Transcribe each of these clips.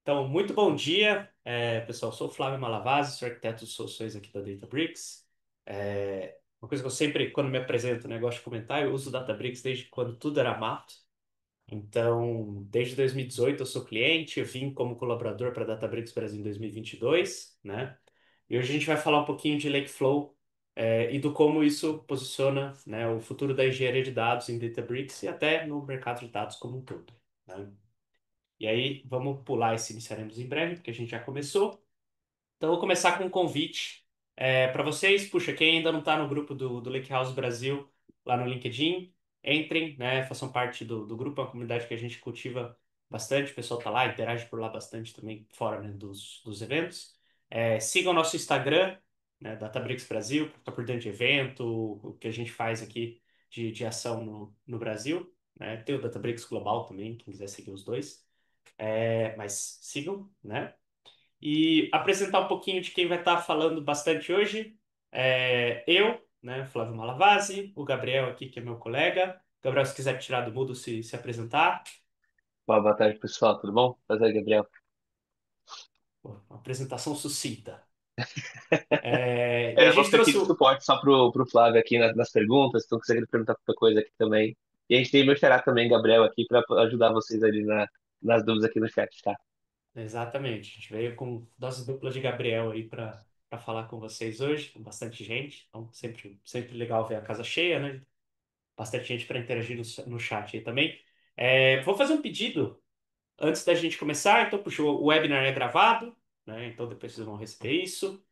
Então, muito bom dia, pessoal. Sou o Flávio Malavasi, sou arquiteto de soluções aqui da Databricks. Uma coisa que eu sempre, quando me apresento, né, gosto de comentar, eu uso Databricks desde quando tudo era mato. Então, desde 2018 eu sou cliente, eu vim como colaborador para a Databricks Brasil em 2022, né? E hoje a gente vai falar um pouquinho de Lakeflow, e do como isso posiciona, né, o futuro da engenharia de dados em Databricks e até no mercado de dados como um todo, né? E aí, vamos pular esse iniciaremos em breve, porque a gente já começou. Então, eu vou começar com um convite para vocês. Puxa, quem ainda não está no grupo do Lake House Brasil, lá no LinkedIn, entrem, né, façam parte do grupo, é uma comunidade que a gente cultiva bastante. O pessoal está lá, interage por lá bastante também, fora, né, dos eventos. Sigam o nosso Instagram, né, Databricks Brasil, para ficar por dentro de evento, o que a gente faz aqui de ação no Brasil. Né? Tem o Databricks Global também, quem quiser seguir os dois. Mas sigam, né? E apresentar um pouquinho de quem vai estar falando bastante hoje. Eu, né, Flávio Malavasi, o Gabriel aqui, que é meu colega. Gabriel, se quiser tirar do mudo, se apresentar. Boa tarde, pessoal. Tudo bom? Prazer, Gabriel. Pô, uma apresentação sucinta. E a Eu vou gente ficar aqui trouxe de o... suporte só pro Flávio aqui nas perguntas. Então, se quiser perguntar qualquer coisa aqui também. E a gente tem meu xará também, Gabriel, aqui para ajudar vocês ali nas dúvidas aqui no chat, tá? Exatamente, a gente veio com dose dupla de Gabriel aí para falar com vocês hoje, com bastante gente. Então, sempre legal ver a casa cheia, né? Bastante gente para interagir no chat aí também. Vou fazer um pedido antes da gente começar. Então, puxa, o webinar é gravado, né? Então, depois vocês vão receber isso.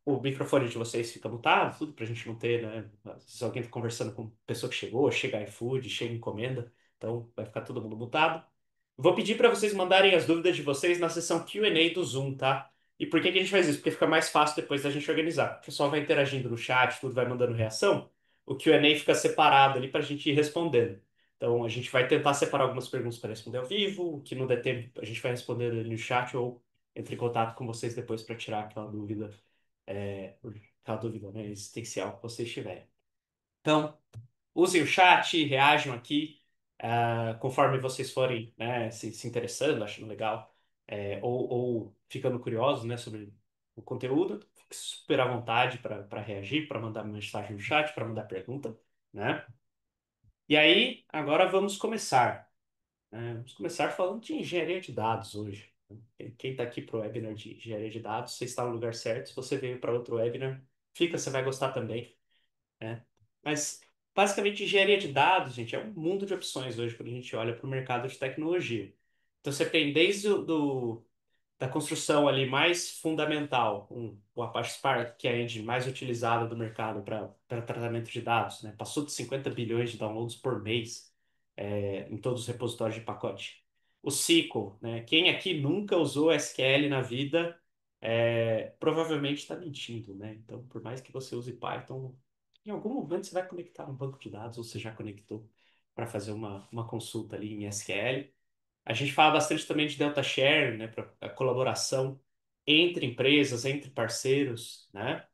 O microfone de vocês fica mutado, tudo para a gente não ter, né? Se alguém está conversando com pessoa que chegou, chega iFood, chega encomenda, então vai ficar todo mundo mutado. Vou pedir para vocês mandarem as dúvidas de vocês na sessão Q&A do Zoom, tá? E por que que a gente faz isso? Porque fica mais fácil depois da gente organizar. O pessoal vai interagindo no chat, tudo vai mandando reação. O Q&A fica separado ali para a gente ir respondendo. Então, a gente vai tentar separar algumas perguntas para responder ao vivo. O que não der tempo, a gente vai responder ali no chat ou entre em contato com vocês depois para tirar aquela dúvida, né, existencial que vocês tiverem. Então, usem o chat, reajam aqui, conforme vocês forem, né, se interessando, achando legal, ou ficando curiosos, né, sobre o conteúdo. Fique super à vontade para reagir, para mandar mensagem no chat, para mandar pergunta, né? E aí, agora vamos começar. Vamos começar falando de engenharia de dados hoje. Quem está aqui para o webinar de engenharia de dados, você está no lugar certo. Se você veio para outro webinar, fica, você vai gostar também, né? Mas, basicamente, engenharia de dados, gente, é um mundo de opções hoje quando a gente olha para o mercado de tecnologia. Então, você tem desde da construção ali mais fundamental, o Apache Spark, que é a engine mais utilizada do mercado para tratamento de dados, né? Passou de 50 bilhões de downloads por mês, em todos os repositórios de pacote. O SQL, né? Quem aqui nunca usou SQL na vida, provavelmente está mentindo, né? Então, por mais que você use Python, em algum momento você vai conectar um banco de dados, ou você já conectou para fazer uma consulta ali em SQL. A gente fala bastante também de Delta Share, né, para a colaboração entre empresas, entre parceiros, né?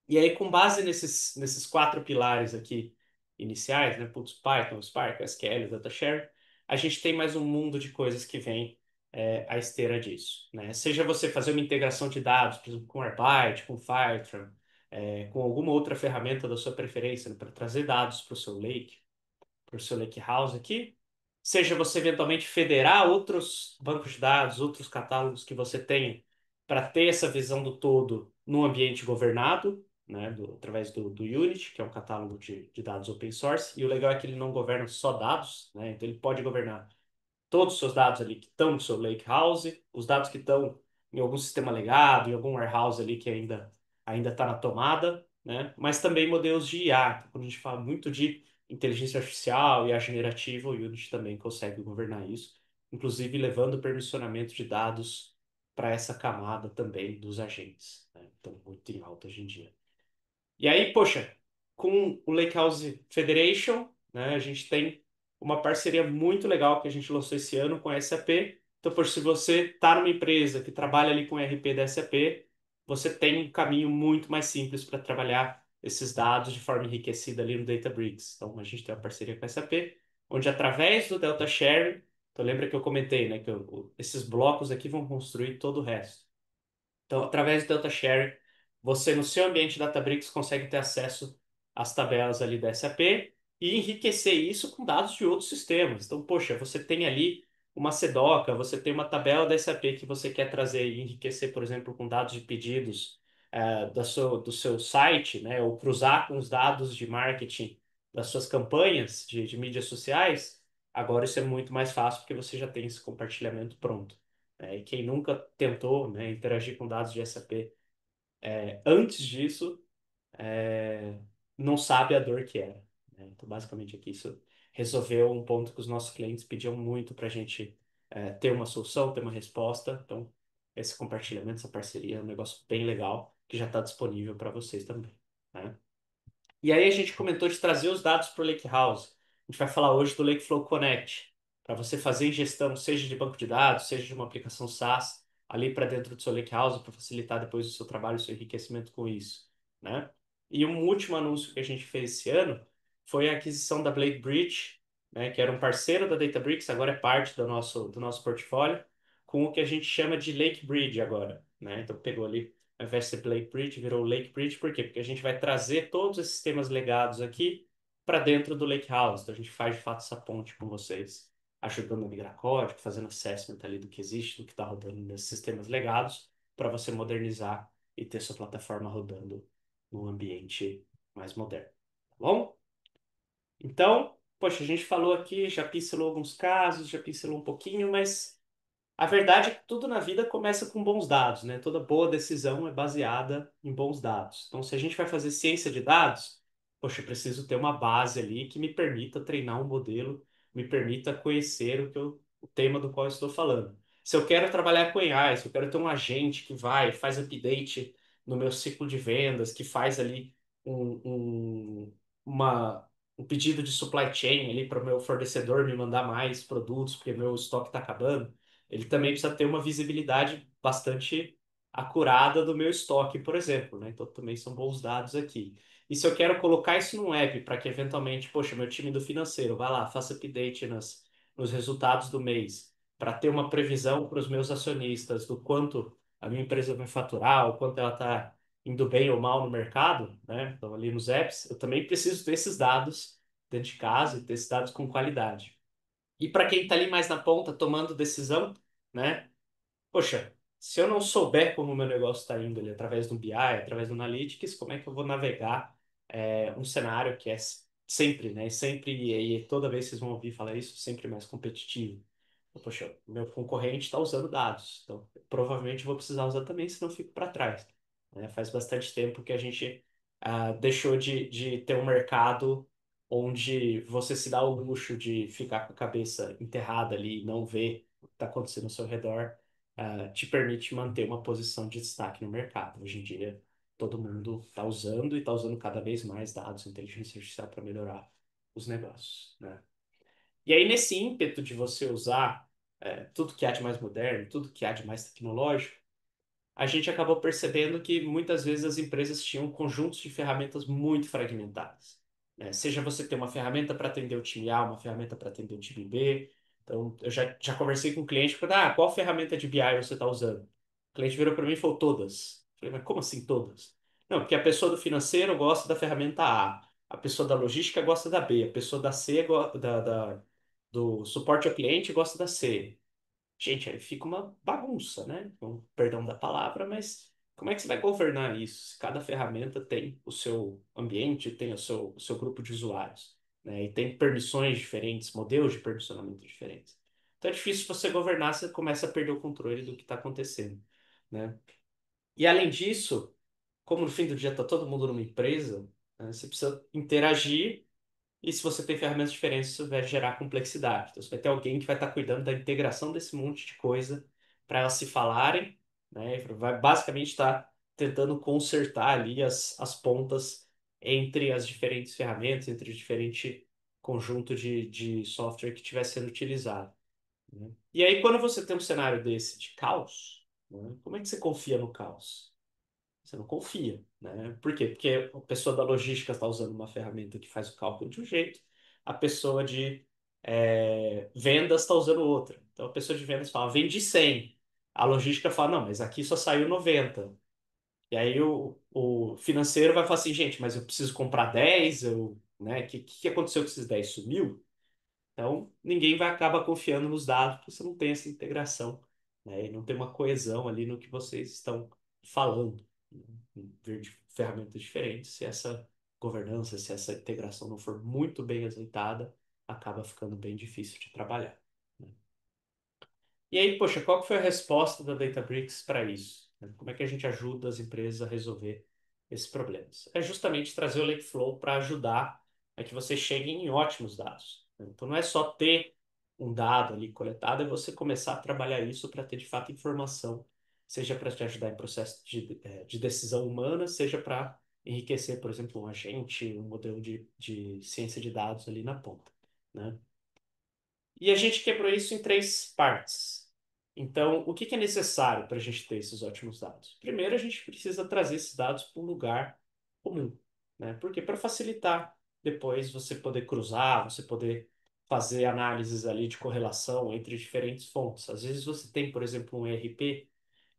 E aí, com base nesses quatro pilares aqui iniciais, né, putz, Python, Spark, SQL, Delta Share, a gente tem mais um mundo de coisas que vem à esteira disso, né? Seja você fazer uma integração de dados, por exemplo, com Airbyte, com Fivetran, com alguma outra ferramenta da sua preferência, né, para trazer dados para o seu Lakehouse aqui, seja você eventualmente federar outros bancos de dados, outros catálogos que você tenha para ter essa visão do todo no ambiente governado, né, através do Unity, que é um catálogo de dados open source. E o legal é que ele não governa só dados, né, então ele pode governar todos os seus dados ali que estão no seu Lakehouse, os dados que estão em algum sistema legado, em algum warehouse ali que ainda está na tomada, né? Mas também modelos de IA. Então, quando a gente fala muito de inteligência artificial e IA generativa, o Unity também consegue governar isso, inclusive levando o permissionamento de dados para essa camada também dos agentes, né? Então, muito em alta hoje em dia. E aí, poxa, com o Lakehouse Federation, né, a gente tem uma parceria muito legal que a gente lançou esse ano com a SAP. Então, por se você está numa empresa que trabalha ali com ERP da SAP, você tem um caminho muito mais simples para trabalhar esses dados de forma enriquecida ali no Databricks. Então, a gente tem uma parceria com a SAP, onde através do Delta Sharing, Então lembra que eu comentei, né, que esses blocos aqui vão construir todo o resto. Então, através do data sharing, você no seu ambiente Databricks consegue ter acesso às tabelas ali da SAP e enriquecer isso com dados de outros sistemas. Então, poxa, você tem ali uma CDOCA, você tem uma tabela da SAP que você quer trazer e enriquecer, por exemplo, com dados de pedidos do seu site, né, ou cruzar com os dados de marketing das suas campanhas de mídias sociais. Agora isso é muito mais fácil porque você já tem esse compartilhamento pronto. E quem nunca tentou, né, interagir com dados de SAP antes disso, é, não sabe a dor que era. Né? Então, basicamente, aqui isso resolveu um ponto que os nossos clientes pediam muito para a gente ter uma solução, ter uma resposta. Então, esse compartilhamento, essa parceria é um negócio bem legal que já está disponível para vocês também. Né? E aí a gente comentou de trazer os dados para o Lakehouse. A gente vai falar hoje do Lakeflow Connect, para você fazer ingestão, seja de banco de dados, seja de uma aplicação SaaS, ali para dentro do seu Lakehouse, para facilitar depois o seu trabalho, o seu enriquecimento com isso, né? E um último anúncio que a gente fez esse ano foi a aquisição da Blade Bridge, né, que era um parceiro da Databricks, agora é parte do nosso portfólio, com o que a gente chama de Lake Bridge agora, né? Então pegou ali ao invés de ser Lake Bridge, virou Lake Bridge, por quê? Porque a gente vai trazer todos esses temas legados aqui para dentro do Lake House. Então a gente faz de fato essa ponte com vocês, ajudando a migrar código, fazendo assessment ali do que existe, do que está rodando nesses sistemas legados, para você modernizar e ter sua plataforma rodando num ambiente mais moderno. Tá bom? Então, poxa, a gente falou aqui, já pincelou alguns casos, já pincelou um pouquinho, mas a verdade é que tudo na vida começa com bons dados, né? Toda boa decisão é baseada em bons dados. Então, se a gente vai fazer ciência de dados, poxa, eu preciso ter uma base ali que me permita treinar um modelo, me permita conhecer o tema do qual eu estou falando. Se eu quero trabalhar com AI, se eu quero ter um agente que vai, faz update no meu ciclo de vendas, que faz ali um, um, uma, um pedido de supply chain ali para o meu fornecedor me mandar mais produtos, porque meu estoque está acabando, ele também precisa ter uma visibilidade bastante acurada do meu estoque, por exemplo, né? Então também são bons dados aqui. E se eu quero colocar isso num app para que eventualmente, poxa, meu time do financeiro, vai lá, faça update nos resultados do mês, para ter uma previsão para os meus acionistas do quanto a minha empresa vai faturar, o quanto ela está indo bem ou mal no mercado, né? Então ali nos apps, eu também preciso ter esses dados dentro de casa e ter esses dados com qualidade. E para quem está ali mais na ponta tomando decisão, né? Poxa, se eu não souber como o meu negócio está indo ali através do BI, através do Analytics, como é que eu vou navegar um cenário que é sempre, né? Sempre, e toda vez vocês vão ouvir falar isso, sempre mais competitivo. Então, poxa, o meu concorrente está usando dados, então provavelmente eu vou precisar usar também, senão eu fico para trás. Né? Faz bastante tempo que a gente deixou de ter um mercado onde você se dá o luxo de ficar com a cabeça enterrada ali e não ver o que está acontecendo ao seu redor, te permite manter uma posição de destaque no mercado. Hoje em dia, todo mundo está usando e está usando cada vez mais dados, inteligência artificial para melhorar os negócios, né? E aí, nesse ímpeto de você usar tudo que há de mais moderno, tudo que há de mais tecnológico, a gente acabou percebendo que muitas vezes as empresas tinham conjuntos de ferramentas muito fragmentadas. Né? Seja você ter uma ferramenta para atender o time A, uma ferramenta para atender o time B. Então, eu já conversei com o cliente e falei, qual ferramenta de BI você está usando? O cliente virou para mim e falou, todas. Eu falei, mas como assim todas? Não, porque a pessoa do financeiro gosta da ferramenta a pessoa da logística gosta da B, a pessoa da C, do suporte ao cliente gosta da C. Gente, aí fica uma bagunça, né? Com perdão da palavra, mas como é que você vai governar isso? Se cada ferramenta tem o seu ambiente, tem o seu grupo de usuários, né? E tem permissões diferentes, modelos de permissionamento diferentes. Então é difícil você governar, você começa a perder o controle do que está acontecendo, né? E além disso, como no fim do dia está todo mundo numa empresa, né, você precisa interagir e se você tem ferramentas diferentes, isso vai gerar complexidade. Então, você vai ter alguém que vai estar cuidando da integração desse monte de coisa para elas se falarem, né? Vai basicamente estar tentando consertar ali as pontas entre as diferentes ferramentas, entre o diferente conjunto de software que estiver sendo utilizado. Né? E aí, quando você tem um cenário desse de caos, né, como é que você confia no caos? Você não confia, né? Por quê? Porque a pessoa da logística está usando uma ferramenta que faz o cálculo de um jeito, a pessoa vendas está usando outra. Então a pessoa de vendas fala, vendi 100. A logística fala, não, mas aqui só saiu 90. E aí o financeiro vai falar assim, gente, mas eu preciso comprar 10, né? O que aconteceu com esses 10? Sumiu? Então, ninguém vai acabar confiando nos dados porque você não tem essa integração, né? E não tem uma coesão ali no que vocês estão falando, né? Ver de ferramentas diferentes. Se essa governança, se essa integração não for muito bem azeitada, acaba ficando bem difícil de trabalhar, né? E aí, poxa, qual que foi a resposta da Databricks para isso, né? Como é que a gente ajuda as empresas a resolver esses problemas? É justamente trazer o Lakeflow para ajudar a que você chegue em ótimos dados, né? Então, não é só ter um dado ali coletado, é você começar a trabalhar isso para ter, de fato, informação, seja para te ajudar em processo de decisão humana, seja para enriquecer, por exemplo, um agente, um modelo de ciência de dados ali na ponta, né? E a gente quebrou isso em três partes. Então, o que que é necessário para a gente ter esses ótimos dados? Primeiro, a gente precisa trazer esses dados para um lugar comum, né? Porque para facilitar depois você poder cruzar, você poder fazer análises ali de correlação entre diferentes fontes. Às vezes você tem, por exemplo, um ERP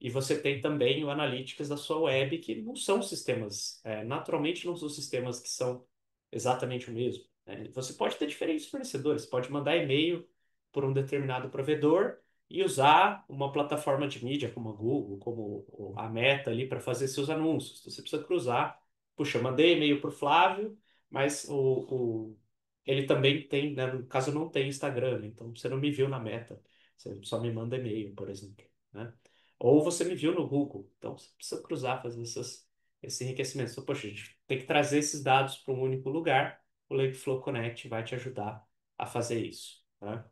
e você tem também o Analytics da sua web, que não são sistemas, naturalmente não são sistemas que são exatamente o mesmo, né? Você pode ter diferentes fornecedores, pode mandar e-mail por um determinado provedor e usar uma plataforma de mídia como a Google, como a Meta ali para fazer seus anúncios. Então, você precisa cruzar. Puxa, mandei e-mail para o Flávio, mas ele também tem, né, no caso, não tem Instagram, né? Então você não me viu na Meta. Você só me manda e-mail, por exemplo, né? Ou você me viu no Google. Então você precisa cruzar, fazer esse enriquecimento. Então, poxa, a gente tem que trazer esses dados para um único lugar. O Lakeflow Connect vai te ajudar a fazer isso, né?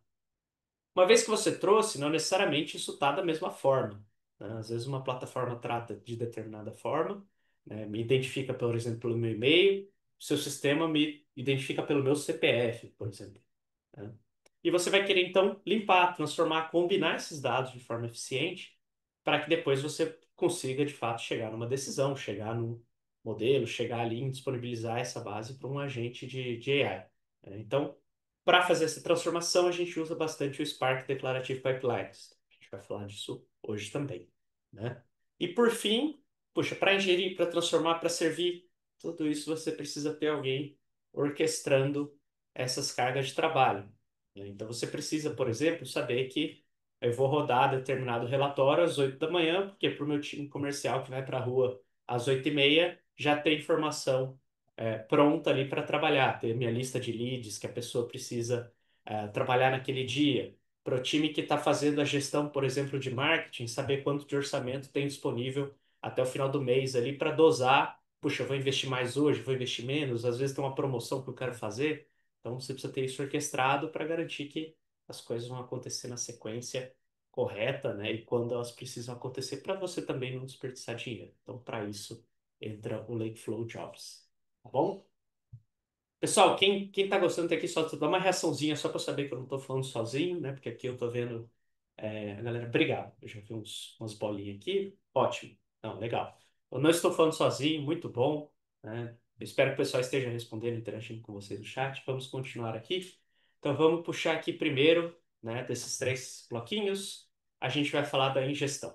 Uma vez que você trouxe, não necessariamente isso está da mesma forma, né? Às vezes uma plataforma trata de determinada forma, né? Me identifica, por exemplo, pelo meu e-mail, o seu sistema me identifica pelo meu CPF, por exemplo, né? E você vai querer, então, limpar, transformar, combinar esses dados de forma eficiente para que depois você consiga, de fato, chegar numa decisão, chegar num modelo, chegar ali em disponibilizar essa base para um agente de AI, né? Então, para fazer essa transformação, a gente usa bastante o Spark Declarative Pipelines. A gente vai falar disso hoje também, né? E por fim, puxa, para ingerir, para transformar, para servir, tudo isso você precisa ter alguém orquestrando essas cargas de trabalho, né? Então você precisa, por exemplo, saber que eu vou rodar determinado relatório às 8 da manhã, porque para o meu time comercial que vai para a rua às 8:30 já tem informação pronta ali para trabalhar, ter minha lista de leads que a pessoa precisa trabalhar naquele dia. Para o time que está fazendo a gestão, por exemplo, de marketing, saber quanto de orçamento tem disponível até o final do mês ali para dosar. Puxa, eu vou investir mais hoje, vou investir menos. Às vezes tem uma promoção que eu quero fazer. Então você precisa ter isso orquestrado para garantir que as coisas vão acontecer na sequência correta, né? E quando elas precisam acontecer, para você também não desperdiçar dinheiro. Então, para isso, entra o Lakeflow Jobs. Tá bom? Pessoal, quem tá gostando aqui, só dá uma reaçãozinha só para saber que eu não tô falando sozinho, né? Porque aqui eu tô vendo a galera. Obrigado. Eu já vi umas bolinhas aqui. Ótimo. Não, legal. Eu não estou falando sozinho, muito bom, né? Eu espero que o pessoal esteja respondendo, interagindo com vocês no chat. Vamos continuar aqui. Então vamos puxar aqui primeiro, né? Desses três bloquinhos, a gente vai falar da ingestão,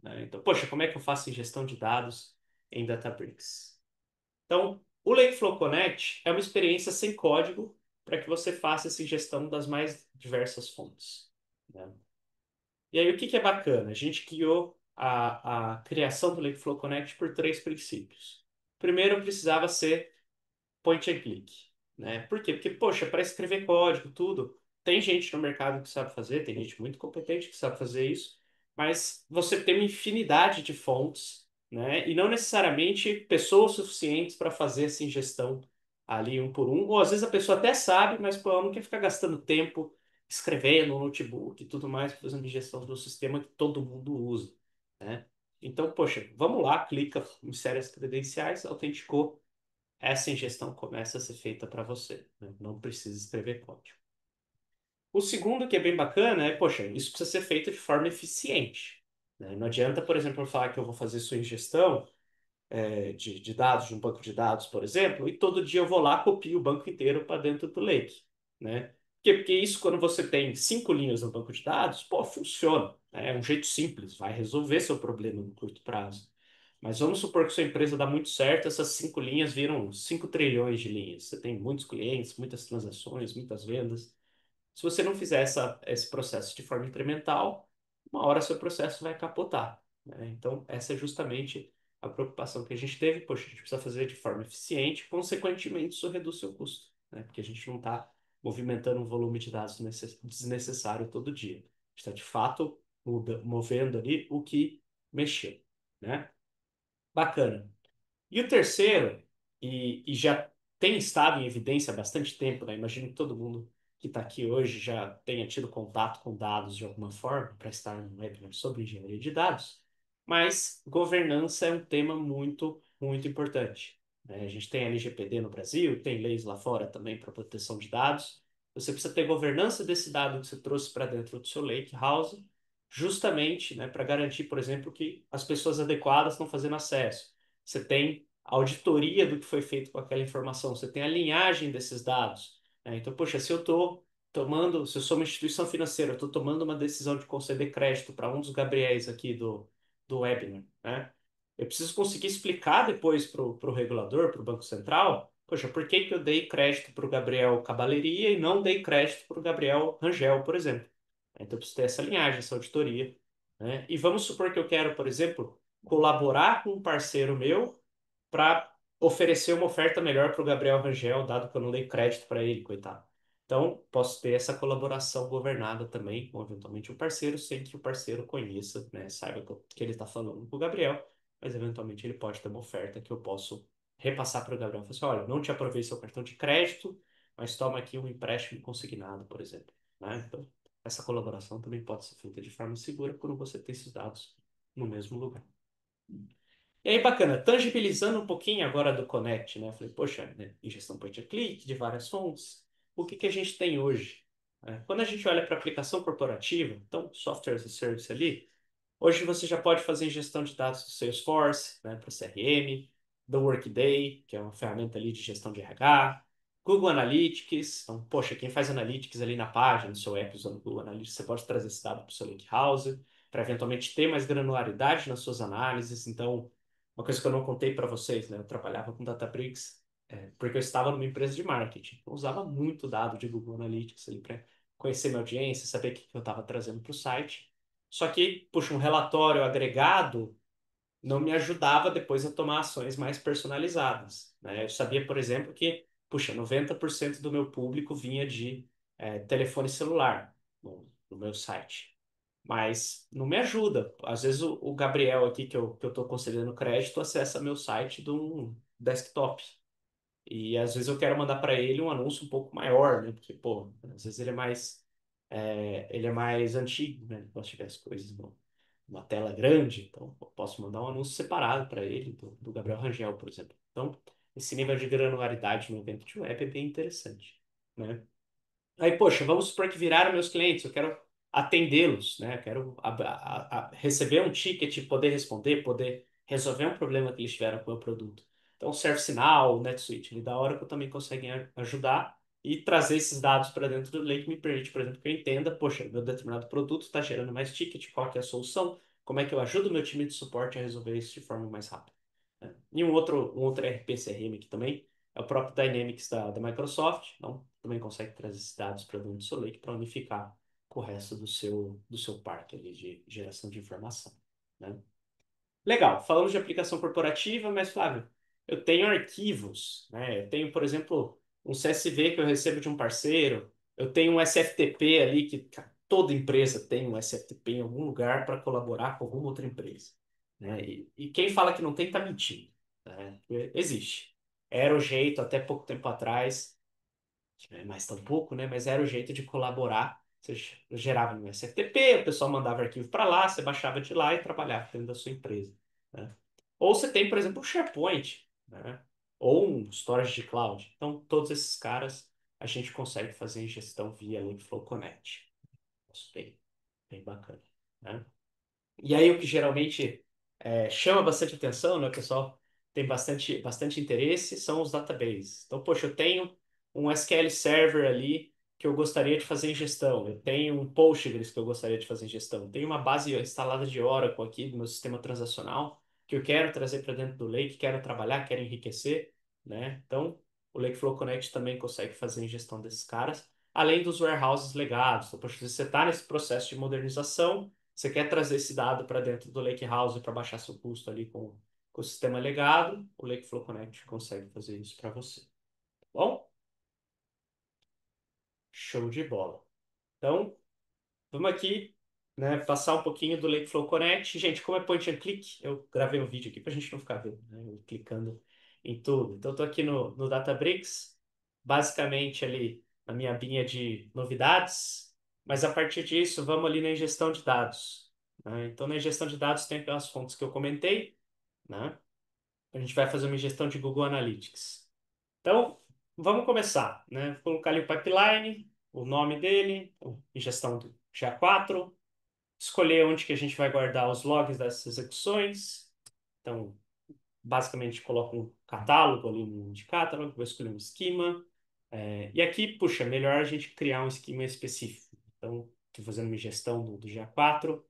né? Então, poxa, como é que eu faço ingestão de dados em Databricks? Então, o Lakeflow Connect é uma experiência sem código para que você faça essa ingestão das mais diversas fontes, né? E aí, o que que é bacana? A gente criou a criação do Lakeflow Connect por três princípios. Primeiro, precisava ser point and click, né? Por quê? Porque, poxa, para escrever código, tudo, tem gente no mercado que sabe fazer, tem gente muito competente que sabe fazer isso, mas você tem uma infinidade de fontes, né? E não necessariamente pessoas suficientes para fazer essa ingestão ali um por um, ou às vezes a pessoa até sabe, mas pô, ela não quer ficar gastando tempo escrevendo no notebook e tudo mais, fazendo ingestão do sistema que todo mundo usa, né? Então, poxa, vamos lá, clica, insere as credenciais, autenticou, essa ingestão começa a ser feita para você, né? Não precisa escrever código. O segundo, que é bem bacana, é, poxa, isso precisa ser feito de forma eficiente, né? Não adianta, por exemplo, eu falar que eu vou fazer sua ingestão de dados de um banco de dados, por exemplo, e todo dia eu vou lá, copio o banco inteiro para dentro do Lake, né? Porque isso, quando você tem 5 linhas no banco de dados, pô, funciona, né? É um jeito simples, vai resolver seu problema no curto prazo. Mas vamos supor que sua empresa dá muito certo, essas 5 linhas viram 5 trilhões de linhas. Você tem muitos clientes, muitas transações, muitas vendas. Se você não fizer esse processo de forma incremental, uma hora seu processo vai capotar, né? Então, essa é justamente a preocupação que a gente teve. Poxa, a gente precisa fazer de forma eficiente, consequentemente, isso reduz seu custo, né? Porque a gente não está movimentando um volume de dados desnecessário todo dia. A gente está, de fato, movendo ali o que mexeu, né? Bacana. E o terceiro, e já tem estado em evidência há bastante tempo, né? Imagino que todo mundo que está aqui hoje já tenha tido contato com dados de alguma forma para estar no webinar sobre engenharia de dados, mas governança é um tema muito, muito importante, né? A gente tem LGPD no Brasil, tem leis lá fora também para proteção de dados. Você precisa ter governança desse dado que você trouxe para dentro do seu lake house, justamente, né, para garantir, por exemplo, que as pessoas adequadas estão fazendo acesso. Você tem a auditoria do que foi feito com aquela informação, você tem a linhagem desses dados, né? Então, poxa, se eu sou uma instituição financeira, eu estou tomando uma decisão de conceder crédito para um dos Gabriéis aqui do webinar, né? Eu preciso conseguir explicar depois para o regulador, para o Banco Central, poxa, por que que eu dei crédito para o Gabriel Cavalleria e não dei crédito para o Gabriel Rangel, por exemplo? Então, eu preciso ter essa linhagem, essa auditoria, né? E vamos supor que eu quero, por exemplo, colaborar com um parceiro meu para oferecer uma oferta melhor para o Gabriel Rangel, dado que eu não dei crédito para ele, coitado. Então, posso ter essa colaboração governada também com, eventualmente, um parceiro, sem que o parceiro conheça, né, saiba que ele está falando com o Gabriel, mas, eventualmente, ele pode ter uma oferta que eu posso repassar para o Gabriel. Falar assim, olha, não te aprovei seu cartão de crédito, mas toma aqui um empréstimo consignado, por exemplo, né? Então, essa colaboração também pode ser feita de forma segura quando você tem esses dados no mesmo lugar. E aí, bacana, tangibilizando um pouquinho agora do Connect, né? Eu falei, poxa, né? Ingestão point and click de várias fontes. O que que a gente tem hoje? Quando a gente olha para aplicação corporativa, então, software as a service ali, hoje você já pode fazer ingestão de dados do Salesforce, né, para CRM, do Workday, que é uma ferramenta ali de gestão de RH, Google Analytics. Então, poxa, quem faz Analytics ali na página, no seu app usando o Google Analytics, você pode trazer esse dado para o seu Lakehouse, para eventualmente ter mais granularidade nas suas análises. Então, uma coisa que eu não contei para vocês, né? Eu trabalhava com Databricks, porque eu estava numa empresa de marketing. Eu usava muito dado de Google Analytics ali para conhecer minha audiência, saber o que eu estava trazendo para o site. Só que, puxa, um relatório agregado não me ajudava depois a tomar ações mais personalizadas, né? Eu sabia, por exemplo, que, puxa, 90% do meu público vinha de telefone celular no meu site. Mas não me ajuda. Às vezes o Gabriel aqui, que eu estou concedendo crédito, acessa meu site de um desktop. E às vezes eu quero mandar para ele um anúncio um pouco maior, né? Porque, pô, às vezes ele é mais antigo, né? Ele gosta de ver as coisas numa tela grande, então eu posso mandar um anúncio separado para ele, do Gabriel Rangel, por exemplo. Então, esse nível de granularidade no evento de web é bem interessante, né? Aí, poxa, vamos supor que viraram meus clientes, eu quero atendê-los, né? Eu quero receber um ticket, poder responder, poder resolver um problema que eles tiveram com o meu produto. Então, o ServiceNow, o NetSuite, ele da Oracle também conseguem ajudar e trazer esses dados para dentro do Lake me permite, por exemplo, que eu entenda, poxa, meu determinado produto está gerando mais ticket, qual que é a solução, como é que eu ajudo o meu time de suporte a resolver isso de forma mais rápida, né? E um outro ERP CRM aqui também, é o próprio Dynamics da Microsoft, então também consegue trazer esses dados para dentro do seu Lake para unificar com o resto do seu parque ali de geração de informação, né? Legal, falamos de aplicação corporativa, mas Flávio, eu tenho arquivos, né? Eu tenho, por exemplo, um CSV que eu recebo de um parceiro, eu tenho um SFTP ali que cara, toda empresa tem um SFTP em algum lugar para colaborar com alguma outra empresa, né? E quem fala que não tem, tá mentindo, né? Existe. Era o jeito até pouco tempo atrás, mais tão pouco, né? Mas era o jeito de colaborar. Você gerava no SFTP, o pessoal mandava arquivo para lá, você baixava de lá e trabalhava dentro da sua empresa, né? Ou você tem, por exemplo, o SharePoint, né? Ou um storage de cloud. Então, todos esses caras a gente consegue fazer ingestão via Linkflow Connect. Isso bem, bem bacana, né? E aí o que geralmente chama bastante atenção, né? O pessoal tem bastante interesse, são os databases. Então, poxa, eu tenho um SQL Server ali, que eu gostaria de fazer ingestão, eu tenho um Postgres que eu gostaria de fazer ingestão, eu tenho uma base instalada de Oracle aqui no meu sistema transacional que eu quero trazer para dentro do Lake, quero trabalhar, quero enriquecer, né? Então, o Lakeflow Connect também consegue fazer ingestão desses caras, além dos warehouses legados. Então, poxa, se você está nesse processo de modernização, você quer trazer esse dado para dentro do Lakehouse para baixar seu custo ali com o sistema legado, o Lakeflow Connect consegue fazer isso para você. Tá bom? Show de bola. Então, vamos aqui, né, passar um pouquinho do Lakeflow Connect. Gente, como é point and click, eu gravei um vídeo aqui para a gente não ficar vendo, né, eu clicando em tudo. Então, estou aqui no Databricks, basicamente ali na minha abinha de novidades, mas a partir disso, vamos ali na ingestão de dados, né? Então, na ingestão de dados tem aquelas fontes que eu comentei, né? A gente vai fazer uma ingestão de Google Analytics. Então, vamos começar, né? Vou colocar ali o pipeline, o nome dele, ingestão do GA4, escolher onde que a gente vai guardar os logs dessas execuções. Então, basicamente, coloco um catálogo ali no de catálogo, vou escolher um esquema. E aqui, puxa, melhor a gente criar um esquema específico. Então, estou fazendo uma ingestão do GA4,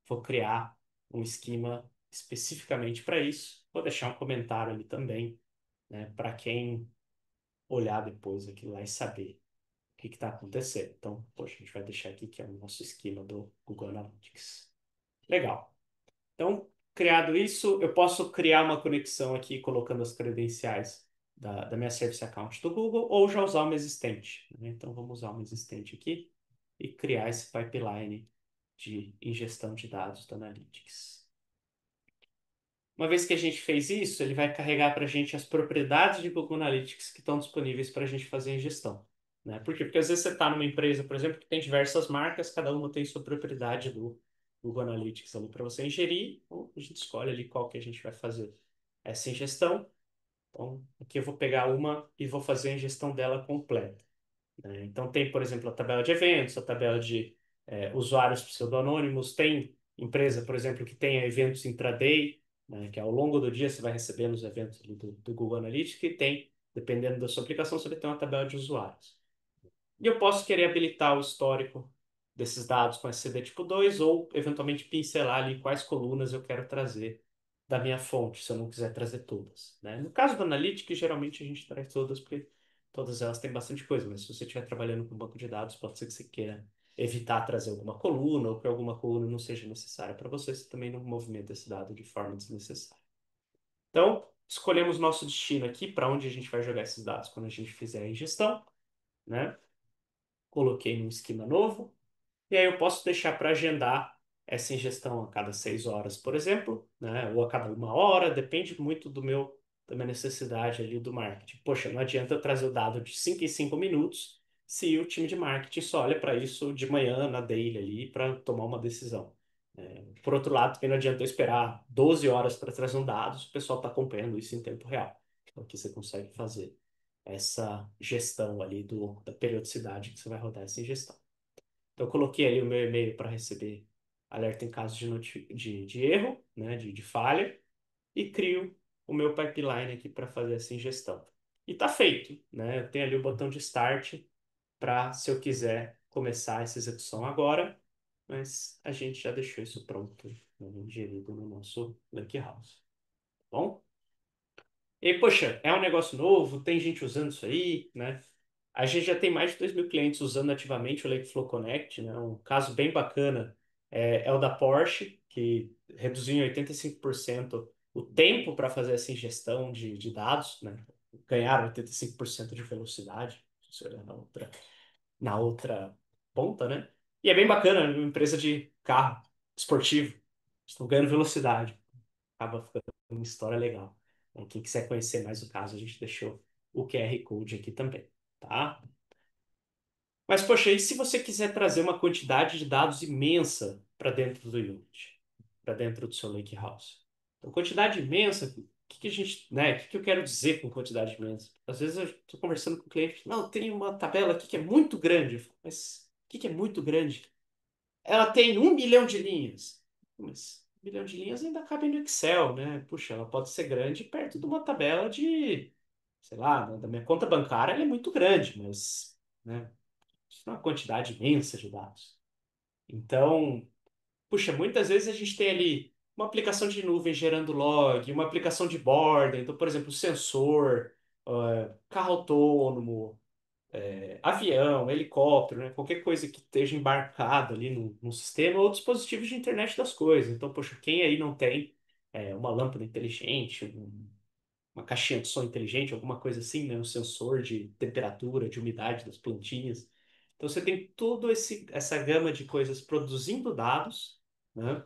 vou criar um esquema especificamente para isso. Vou deixar um comentário ali também, né, para quem olhar depois aquilo lá e saber o que está acontecendo. Então, poxa, a gente vai deixar aqui que é o nosso esquema do Google Analytics. Legal. Então, criado isso, eu posso criar uma conexão aqui colocando as credenciais da minha Service Account do Google ou já usar uma existente, né? Então, vamos usar uma existente aqui e criar esse pipeline de ingestão de dados do Analytics. Uma vez que a gente fez isso, ele vai carregar para a gente as propriedades de Google Analytics que estão disponíveis para a gente fazer a ingestão, né? Por quê? Porque às vezes você está numa empresa, por exemplo, que tem diversas marcas, cada uma tem sua propriedade do Google Analytics ali para você ingerir, então a gente escolhe ali qual que a gente vai fazer essa ingestão. Então, aqui eu vou pegar uma e vou fazer a ingestão dela completa, né? Então, tem, por exemplo, a tabela de eventos, a tabela de usuários pseudonônimos, tem empresa, por exemplo, que tem eventos intraday, né, que ao longo do dia você vai recebendo os eventos ali do Google Analytics, e tem, dependendo da sua aplicação, você vai ter uma tabela de usuários. E eu posso querer habilitar o histórico desses dados com SCD tipo 2 ou, eventualmente, pincelar ali quais colunas eu quero trazer da minha fonte, se eu não quiser trazer todas, né? No caso do Analytics, geralmente a gente traz todas, porque todas elas têm bastante coisa, mas se você estiver trabalhando com banco de dados, pode ser que você queira evitar trazer alguma coluna ou que alguma coluna não seja necessária para você, você também não movimenta esse dado de forma desnecessária. Então, escolhemos nosso destino aqui, para onde a gente vai jogar esses dados quando a gente fizer a ingestão, né? Coloquei num esquema novo, e aí eu posso deixar para agendar essa ingestão a cada 6 horas, por exemplo, né? Ou a cada 1 hora, depende muito da minha necessidade ali do marketing. Poxa, não adianta eu trazer o dado de 5 em 5 minutos se o time de marketing só olha para isso de manhã, na daily ali, para tomar uma decisão. Por outro lado, também não adianta eu esperar 12 horas para trazer um dado se o pessoal está acompanhando isso em tempo real. Então, aqui você consegue fazer essa gestão ali da periodicidade que você vai rodar essa ingestão. Então, eu coloquei ali o meu e-mail para receber alerta em caso de erro, né, de falha, e crio o meu pipeline aqui para fazer essa ingestão. E está feito, né? Eu tenho ali o botão de Start para, se eu quiser, começar essa execução agora, mas a gente já deixou isso pronto, né, ingerido no nosso Lakehouse. Tá bom? E, poxa, é um negócio novo, tem gente usando isso aí, né? A gente já tem mais de 2.000 clientes usando ativamente o Lakeflow Connect, né? Um caso bem bacana é o da Porsche, que reduziu em 85% o tempo para fazer essa ingestão de dados, né? Ganharam 85% de velocidade, isso era na outra ponta, né? E é bem bacana, uma empresa de carro esportivo, estão ganhando velocidade, acaba ficando uma história legal. Quem quiser conhecer mais o caso, a gente deixou o QR Code aqui também, tá? Mas, poxa, e se você quiser trazer uma quantidade de dados imensa para dentro do Unity, para dentro do seu Lakehouse? Então, quantidade imensa, o que a gente, né? O que eu quero dizer com quantidade imensa? Às vezes eu estou conversando com o cliente, não, tem uma tabela aqui que é muito grande. Eu falo, mas o que é muito grande? Ela tem 1 milhão de linhas. Mas 1 milhão de linhas ainda cabe no Excel, né? Puxa, ela pode ser grande perto de uma tabela de, sei lá, da minha conta bancária, ela é muito grande, mas, né? Isso é uma quantidade imensa de dados. Então, puxa, muitas vezes a gente tem ali uma aplicação de nuvem gerando log, uma aplicação de borda, então, por exemplo, sensor, carro autônomo, avião, helicóptero, né? Qualquer coisa que esteja embarcado ali no sistema ou dispositivos de internet das coisas. Então, poxa, quem aí não tem uma lâmpada inteligente, uma caixinha de som inteligente, alguma coisa assim, né? Um sensor de temperatura, de umidade das plantinhas. Então, você tem toda essa gama de coisas produzindo dados, né?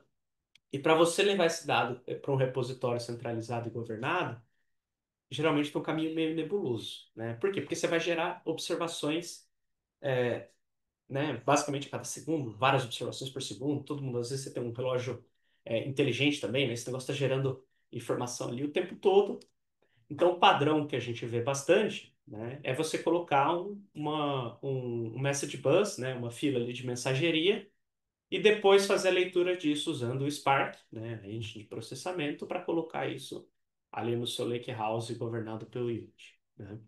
E para você levar esse dado para um repositório centralizado e governado, geralmente tem um caminho meio nebuloso, né? Por quê? Porque você vai gerar observações, né? Basicamente a cada segundo, várias observações por segundo. Todo mundo, às vezes, você tem um relógio inteligente também, né? Esse negócio está gerando informação ali o tempo todo. Então, o padrão que a gente vê bastante, né, é você colocar um message bus, né? Uma fila ali de mensageria e depois fazer a leitura disso usando o Spark, né, a engine de processamento, para colocar isso ali no seu Lakehouse governado pelo Unity, né?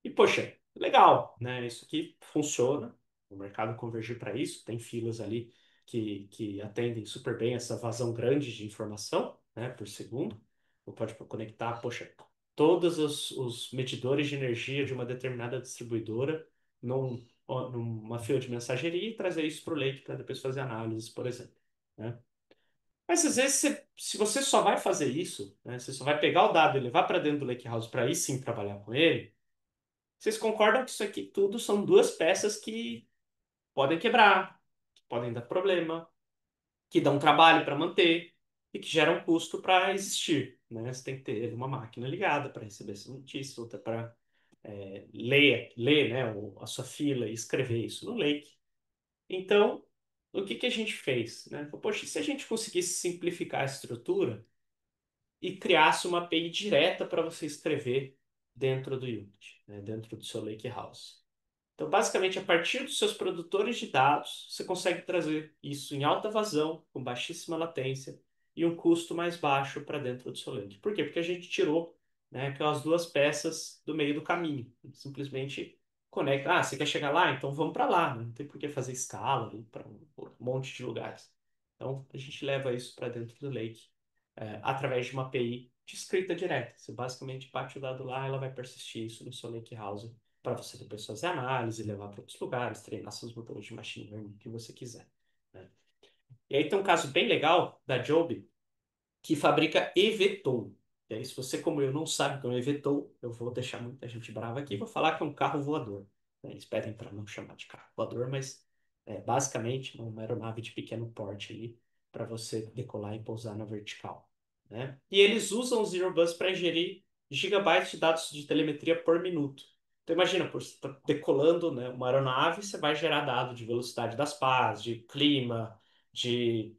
E, poxa, legal, né? Isso aqui funciona, o mercado convergiu para isso, tem filas ali que atendem super bem essa vazão grande de informação, né, por segundo. Você pode conectar, poxa, todos os medidores de energia de uma determinada distribuidora numa fila de mensageria e trazer isso para o Lake para depois fazer análises, por exemplo, né? Mas às vezes, se você só vai fazer isso, né, você só vai pegar o dado e levar para dentro do Lakehouse para aí sim trabalhar com ele, vocês concordam que isso aqui tudo são duas peças que podem quebrar, que podem dar problema, que dão trabalho para manter e que geram custo para existir, né? Você tem que ter uma máquina ligada para receber essa notícia, outra para ler, né, a sua fila e escrever isso no Lake. Então, o que que a gente fez, né? Poxa, e se a gente conseguisse simplificar a estrutura e criasse uma API direta para você escrever dentro do Unity, né, dentro do seu Lakehouse? Então, basicamente, a partir dos seus produtores de dados, você consegue trazer isso em alta vazão, com baixíssima latência e um custo mais baixo para dentro do seu lake. Por quê? Porque a gente tirou, né, aquelas duas peças do meio do caminho. Simplesmente conecta. Ah, você quer chegar lá? Então vamos para lá, né? Não tem por que fazer escala para um monte de lugares. Então, a gente leva isso para dentro do lake, através de uma API de escrita direta. Você basicamente bate o dado lá, ela vai persistir isso no seu lakehouse para você depois fazer análise, levar para outros lugares, treinar seus motores de machine learning, o que você quiser, né? E aí tem um caso bem legal da Joby, que fabrica eVTOL. E aí, se você, como eu, não sabe o que é um eVTOL, eu vou deixar muita gente brava aqui e vou falar que é um carro voador, né? Eles pedem para não chamar de carro voador, mas é basicamente uma aeronave de pequeno porte ali para você decolar e pousar na vertical, né? E eles usam o Zero Bus para ingerir gigabytes de dados de telemetria por minuto. Então imagina, por você tá decolando, né, uma aeronave, você vai gerar dado de velocidade das pás, de clima, de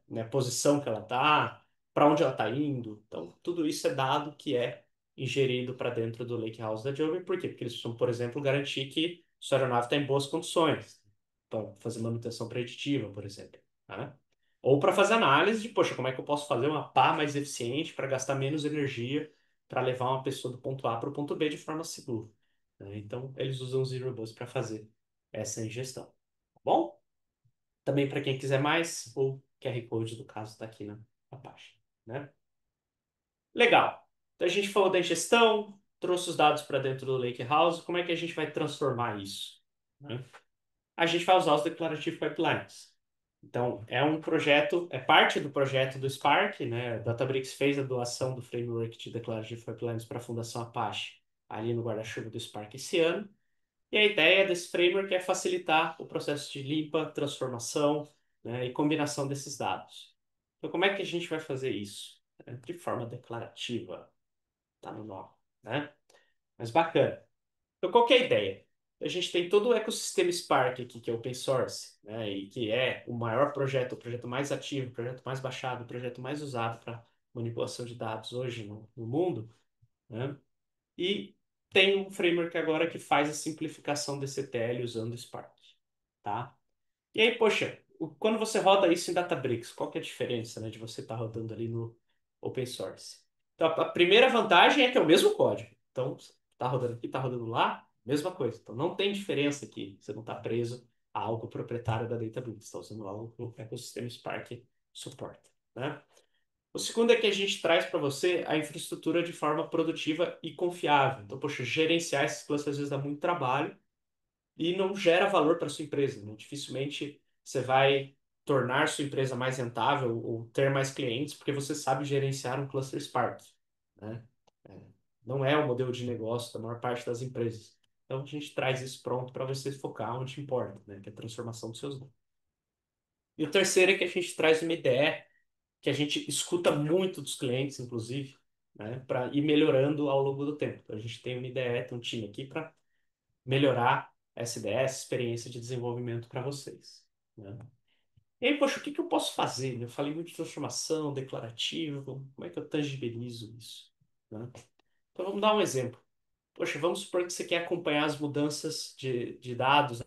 né, posição que ela está, para onde ela está indo. Então, tudo isso é dado que é ingerido para dentro do Lakehouse da Joby. Por quê? Porque eles precisam, por exemplo, garantir que sua aeronave está em boas condições, para fazer manutenção preditiva, por exemplo, né? Ou para fazer análise de, poxa, como é que eu posso fazer uma pá mais eficiente para gastar menos energia para levar uma pessoa do ponto A para o ponto B de forma segura, né? Então, eles usam o Zero Bus para fazer essa ingestão. Tá bom? Também para quem quiser mais, o QR Code do caso está aqui na página, né? Legal. Então a gente falou da ingestão, trouxe os dados para dentro do Lakehouse. Como é que a gente vai transformar isso, né? A gente vai usar os Declarative Pipelines. Então, é um projeto, é parte do projeto do Spark, né? Databricks fez a doação do framework de Declarative Pipelines para a Fundação Apache, ali no guarda-chuva do Spark esse ano. E a ideia desse framework é facilitar o processo de limpa, transformação, né, e combinação desses dados. Então, como é que a gente vai fazer isso? De forma declarativa, tá no nome, né? Mas bacana. Então, qual que é a ideia? A gente tem todo o ecossistema Spark aqui, que é open source, né, e que é o maior projeto, o projeto mais ativo, o projeto mais baixado, o projeto mais usado para manipulação de dados hoje no mundo, né? E tem um framework agora que faz a simplificação desse ETL usando Spark, tá? E aí, poxa, quando você roda isso em Databricks, qual que é a diferença, né, de você estar rodando ali no open source? Então, a primeira vantagem é que é o mesmo código. Então, tá rodando aqui, tá rodando lá, Mesma coisa. Então, não tem diferença aqui. Você não está preso a algo proprietário da Databricks. Está usando algo que o ecossistema Spark suporta, né? O segundo é que a gente traz para você a infraestrutura de forma produtiva e confiável. Então, poxa, gerenciar esses clusters às vezes dá muito trabalho e não gera valor para sua empresa, né? Dificilmente você vai tornar sua empresa mais rentável ou ter mais clientes porque você sabe gerenciar um cluster Spark, né? É, não é o modelo de negócio da maior parte das empresas. Então a gente traz isso pronto para você focar onde importa, né? Que é a transformação dos seus dados. E o terceiro é que a gente traz uma ideia que a gente escuta muito dos clientes, inclusive, né? Para ir melhorando ao longo do tempo. Então, a gente tem uma ideia, tem um time aqui para melhorar essa ideia, essa experiência de desenvolvimento para vocês, né? E aí, poxa, o que que eu posso fazer? Eu falei muito de transformação, declarativo, como é que eu tangibilizo isso, né? Então vamos dar um exemplo. Poxa, vamos supor que você quer acompanhar as mudanças de dados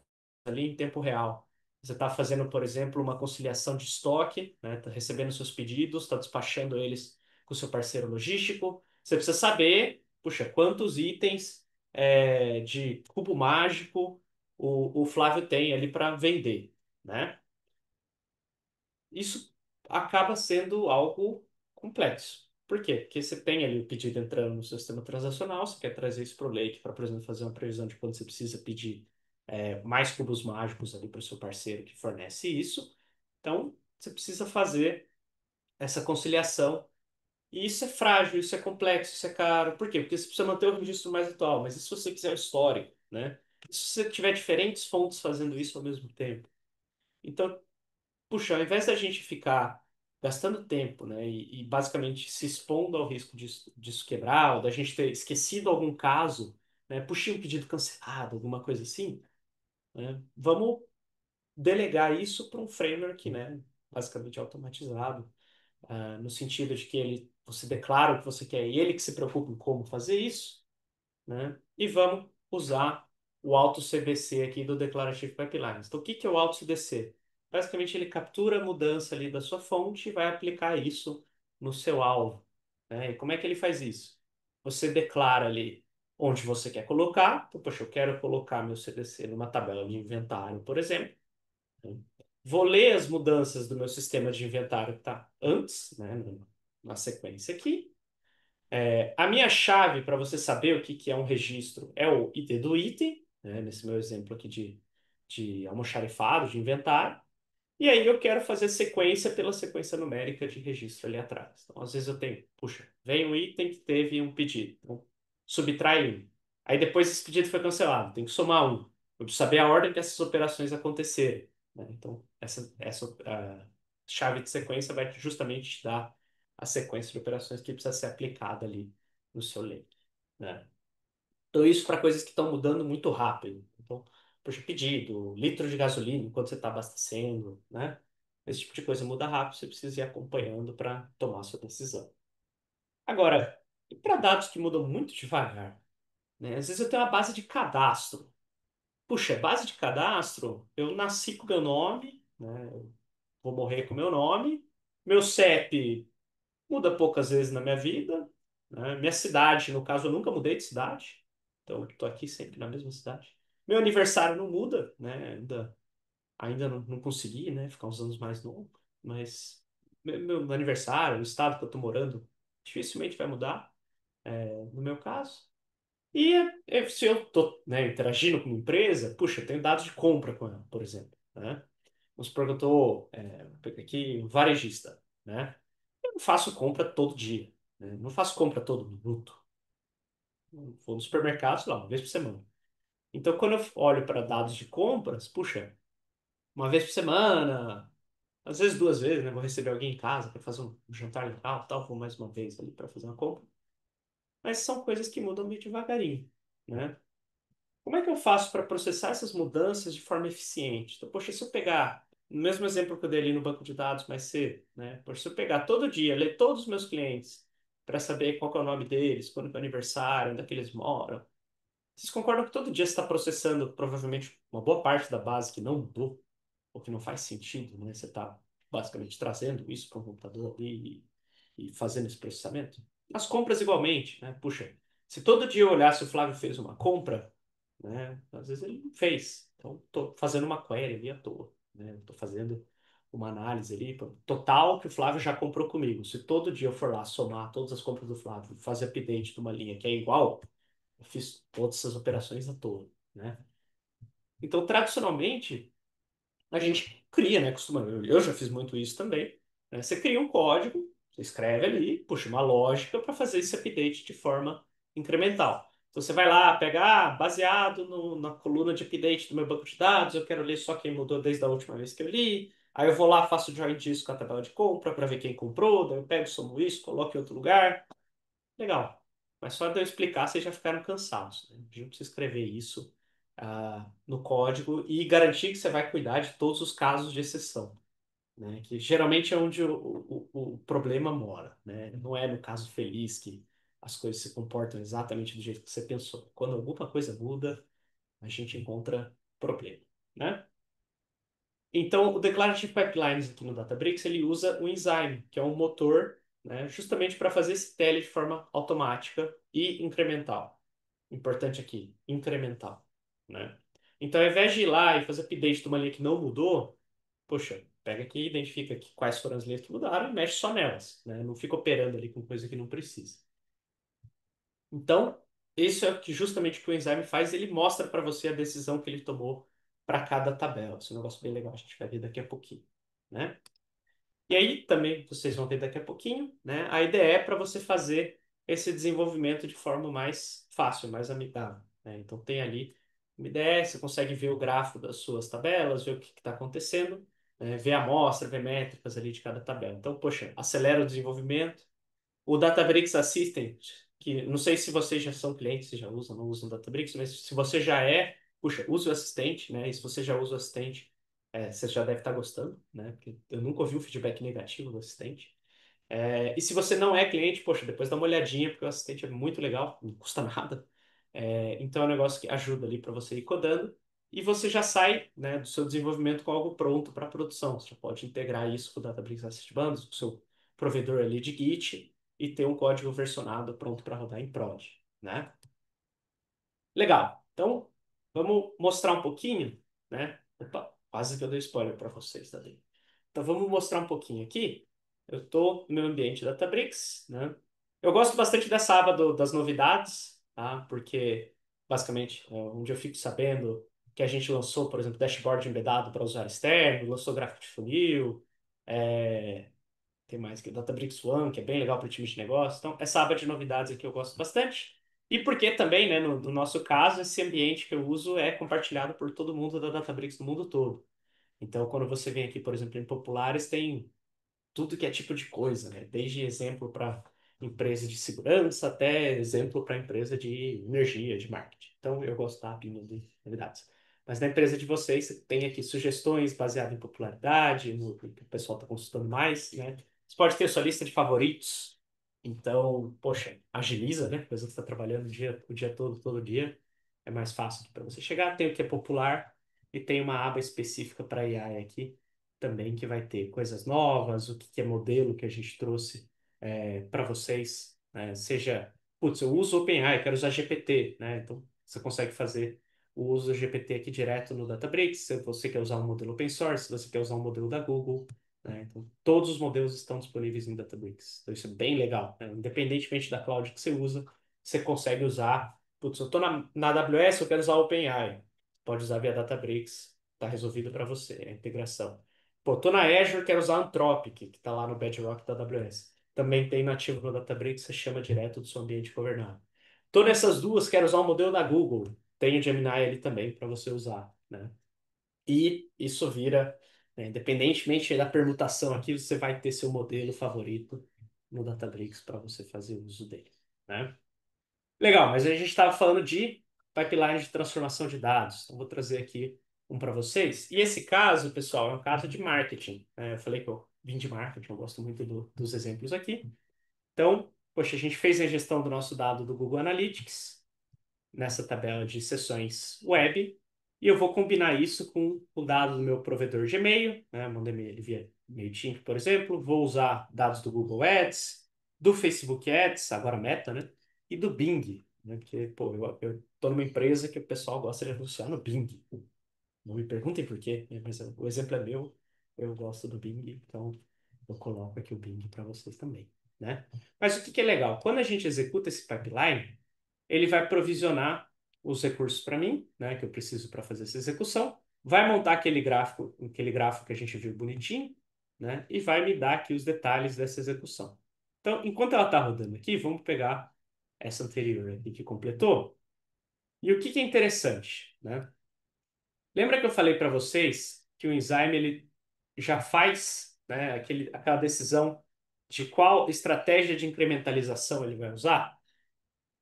ali em tempo real. Você está fazendo, por exemplo, uma conciliação de estoque, né? Está recebendo seus pedidos, está despachando eles com o seu parceiro logístico. Você precisa saber, puxa, quantos itens de cubo mágico o Flávio tem ali para vender, né? Isso acaba sendo algo complexo. Por quê? Porque você tem ali o pedido entrando no seu sistema transacional, você quer trazer isso para o Lake para, por exemplo, fazer uma previsão de quando você precisa pedir mais cubos mágicos ali para o seu parceiro que fornece isso. Então, você precisa fazer essa conciliação. E isso é frágil, isso é complexo, isso é caro. Por quê? Porque você precisa manter o registro mais atual. Mas e se você quiser o histórico, né? E se você tiver diferentes fontes fazendo isso ao mesmo tempo? Então, puxa, ao invés da gente ficar gastando tempo, né, e basicamente se expondo ao risco disso quebrar, ou da gente ter esquecido algum caso, né, puxei um pedido cancelado, alguma coisa assim, né, vamos delegar isso para um framework, né, basicamente automatizado, no sentido de que você declara o que você quer e ele que se preocupa em como fazer isso, né? E vamos usar o auto CBC aqui do Declarative Pipelines. Então, o que que é o auto CBC? Basicamente, ele captura a mudança ali da sua fonte e vai aplicar isso no seu alvo, né? E como é que ele faz isso? Você declara ali onde você quer colocar. Então, poxa, eu quero colocar meu CDC numa tabela de inventário, por exemplo, né? Vou ler as mudanças do meu sistema de inventário que está antes, né, na sequência aqui. A minha chave para você saber o que que é um registro é o ID do item, né, nesse meu exemplo aqui de almoxarifado, de inventário. E aí eu quero fazer sequência pela sequência numérica de registro ali atrás. Então, às vezes eu tenho, puxa, vem um item que teve um pedido. Então, subtrai um. Aí depois esse pedido foi cancelado, tem que somar um. Eu preciso saber a ordem que essas operações aconteceram, né? Então, essa chave de sequência vai justamente te dar a sequência de operações que precisa ser aplicada ali no seu lake, né? Então, isso para coisas que estão mudando muito rápido. Então, poxa, pedido, litro de gasolina enquanto você está abastecendo, né? Esse tipo de coisa muda rápido, você precisa ir acompanhando para tomar a sua decisão. Agora, e para dados que mudam muito devagar, né? Às vezes eu tenho uma base de cadastro. Puxa, base de cadastro, eu nasci com meu nome, né? Eu vou morrer com meu nome. Meu CEP muda poucas vezes na minha vida, né? Minha cidade, no caso, eu nunca mudei de cidade. Então, estou aqui sempre na mesma cidade. Meu aniversário não muda, né? Ainda não consegui, né? Ficar uns anos mais novo. Mas meu aniversário, o estado que eu estou morando, dificilmente vai mudar, no meu caso. E se eu estou, né, interagindo com uma empresa, puxa, eu tenho dados de compra com ela, por exemplo, né? Vamos supor que eu estou aqui um varejista, né? Eu não faço compra todo dia, né? Não faço compra todo minuto. Vou no supermercado, sei lá, uma vez por semana. Então, quando eu olho para dados de compras, puxa, uma vez por semana, às vezes duas vezes, né? Vou receber alguém em casa para fazer um jantar legal, tal, vou mais uma vez ali para fazer uma compra. Mas são coisas que mudam meio devagarinho, né? Como é que eu faço para processar essas mudanças de forma eficiente? Então, poxa, se eu pegar, no mesmo exemplo que eu dei ali no banco de dados mais cedo, né? Poxa, se eu pegar todo dia, ler todos os meus clientes para saber qual que é o nome deles, quando que é o aniversário, onde é que eles moram. Vocês concordam que todo dia você está processando provavelmente uma boa parte da base que não mudou, ou que não faz sentido, né? Você está basicamente trazendo isso para um computador ali e fazendo esse processamento? As compras igualmente, né? Puxa, se todo dia eu olhasse o Flávio fez uma compra, né? Às vezes ele não fez. Então, estou fazendo uma query ali à toa, né? Estou fazendo uma análise ali, total que o Flávio já comprou comigo. Se todo dia eu for lá somar todas as compras do Flávio, fazer update de uma linha que é igual, eu fiz todas essas operações à toa, né? Então, tradicionalmente, a gente cria, né? Eu já fiz muito isso também, né? Você cria um código, você escreve ali, puxa uma lógica para fazer esse update de forma incremental. Então você vai lá, pega, baseado na coluna de update do meu banco de dados, eu quero ler só quem mudou desde a última vez que eu li. Aí eu vou lá, faço o join disso com a tabela de compra para ver quem comprou, daí eu pego, somo isso, coloco em outro lugar. Legal. Mas só de eu explicar, vocês já ficaram cansados, né? A gente precisa escrever isso no código e garantir que você vai cuidar de todos os casos de exceção, né? Que geralmente é onde o problema mora, né? Não é no caso feliz que as coisas se comportam exatamente do jeito que você pensou. Quando alguma coisa muda, a gente encontra problema, né? Então, o Declarative Pipelines aqui no Databricks, ele usa o Enzyme, que é um motor, né, justamente para fazer esse tele de forma automática e incremental. Importante aqui, incremental, né? Então, ao invés de ir lá e fazer update de uma linha que não mudou, poxa, pega aqui, identifica aqui quais foram as linhas que mudaram e mexe só nelas, né? Não fica operando ali com coisa que não precisa. Então, isso é o que justamente que o Enzyme faz, ele mostra para você a decisão que ele tomou para cada tabela. Esse é um negócio bem legal, a gente vai ver daqui a pouquinho, né? E aí também vocês vão ver daqui a pouquinho, né? A ideia é para você fazer esse desenvolvimento de forma mais fácil, mais amigável, né? Então tem ali uma ideia, você consegue ver o gráfico das suas tabelas, ver o que está acontecendo, né? Ver a amostra, ver métricas ali de cada tabela. Então, poxa, acelera o desenvolvimento. O Databricks Assistant, que não sei se vocês já são clientes, se já usam, não usam o Databricks, mas se você já é, puxa, use o assistente, né? E se você já usa o assistente, você já deve estar gostando, né? Porque eu nunca ouvi um feedback negativo do assistente. E se você não é cliente, poxa, depois dá uma olhadinha, porque o assistente é muito legal, não custa nada. Então é um negócio que ajuda ali para você ir codando. E você já sai, né, do seu desenvolvimento com algo pronto para produção. Você já pode integrar isso com o Databricks Assist Bundles, com o seu provedor ali de Git, e ter um código versionado pronto para rodar em prod, né? Legal. Então, vamos mostrar um pouquinho, né? Opa, quase que eu dei spoiler para vocês também. Então, vamos mostrar um pouquinho aqui. Eu estou no meu ambiente Databricks, né? Eu gosto bastante dessa aba das novidades, tá? Porque, basicamente, é onde eu fico sabendo que a gente lançou, por exemplo, dashboard embedado para usuário externo, lançou gráfico de funil, tem mais que o Databricks One, que é bem legal para o time de negócio. Então, essa aba de novidades aqui eu gosto bastante. E porque também, né, no nosso caso, esse ambiente que eu uso é compartilhado por todo mundo da Databricks no mundo todo. Então, quando você vem aqui, por exemplo, em Populares, tem tudo que é tipo de coisa, né? Desde exemplo para empresa de segurança até exemplo para empresa de energia, de marketing. Então, eu gosto da abinha de novidades. Mas na empresa de vocês, tem aqui sugestões baseadas em popularidade, no que o pessoal está consultando mais, né? Você pode ter sua lista de favoritos. Então, poxa, agiliza, né? Coisa que você está trabalhando o dia todo, todo dia. É mais fácil para você chegar. Tem o que é popular e tem uma aba específica para AI aqui também que vai ter coisas novas, o que que é modelo que a gente trouxe para vocês, né? Seja, putz, eu uso OpenAI, quero usar GPT, né? Então você consegue fazer o uso do GPT aqui direto no Databricks. Se você quer usar um modelo open source, se você quer usar um modelo da Google, né? Então todos os modelos estão disponíveis em Databricks. Então isso é bem legal, né? Independentemente da cloud que você usa, você consegue usar. Putz, eu estou na AWS, eu quero usar OpenAI. Pode usar via Databricks, está resolvido para você, a integração. Pô, tô na Azure, quero usar Anthropic, que está lá no Bedrock da AWS. Também tem nativo no Databricks, você chama direto do seu ambiente governado. Tô nessas duas, quero usar o modelo da Google. Tem o Gemini ali também para você usar, né? E isso vira, né, independentemente da permutação aqui, você vai ter seu modelo favorito no Databricks para você fazer uso dele, né? Legal, mas a gente estava falando de pipeline de transformação de dados. Então, vou trazer aqui um para vocês. E esse caso, pessoal, é um caso de marketing. Eu falei que eu vim de marketing, eu gosto muito dos exemplos aqui. Então, poxa, a gente fez a gestão do nosso dado do Google Analytics nessa tabela de sessões web. E eu vou combinar isso com o dado do meu provedor de e-mail, né? Mandei ele via MailChimp, por exemplo. Vou usar dados do Google Ads, do Facebook Ads, agora Meta, né? E do Bing. né? Porque, pô, eu tô numa empresa que o pessoal gosta de anunciar no Bing. Não me perguntem por quê, né? Mas o exemplo é meu, eu gosto do Bing, então eu coloco aqui o Bing para vocês também, né? Mas o que que é legal? Quando a gente executa esse pipeline, ele vai provisionar os recursos para mim, né, que eu preciso para fazer essa execução, vai montar aquele gráfico que a gente viu bonitinho, né, e vai me dar aqui os detalhes dessa execução. Então, enquanto ela está rodando aqui, vamos pegar essa anterior aqui que completou. E o que que é interessante, né? Lembra que eu falei para vocês que o enzyme ele já faz, né, aquela decisão de qual estratégia de incrementalização ele vai usar?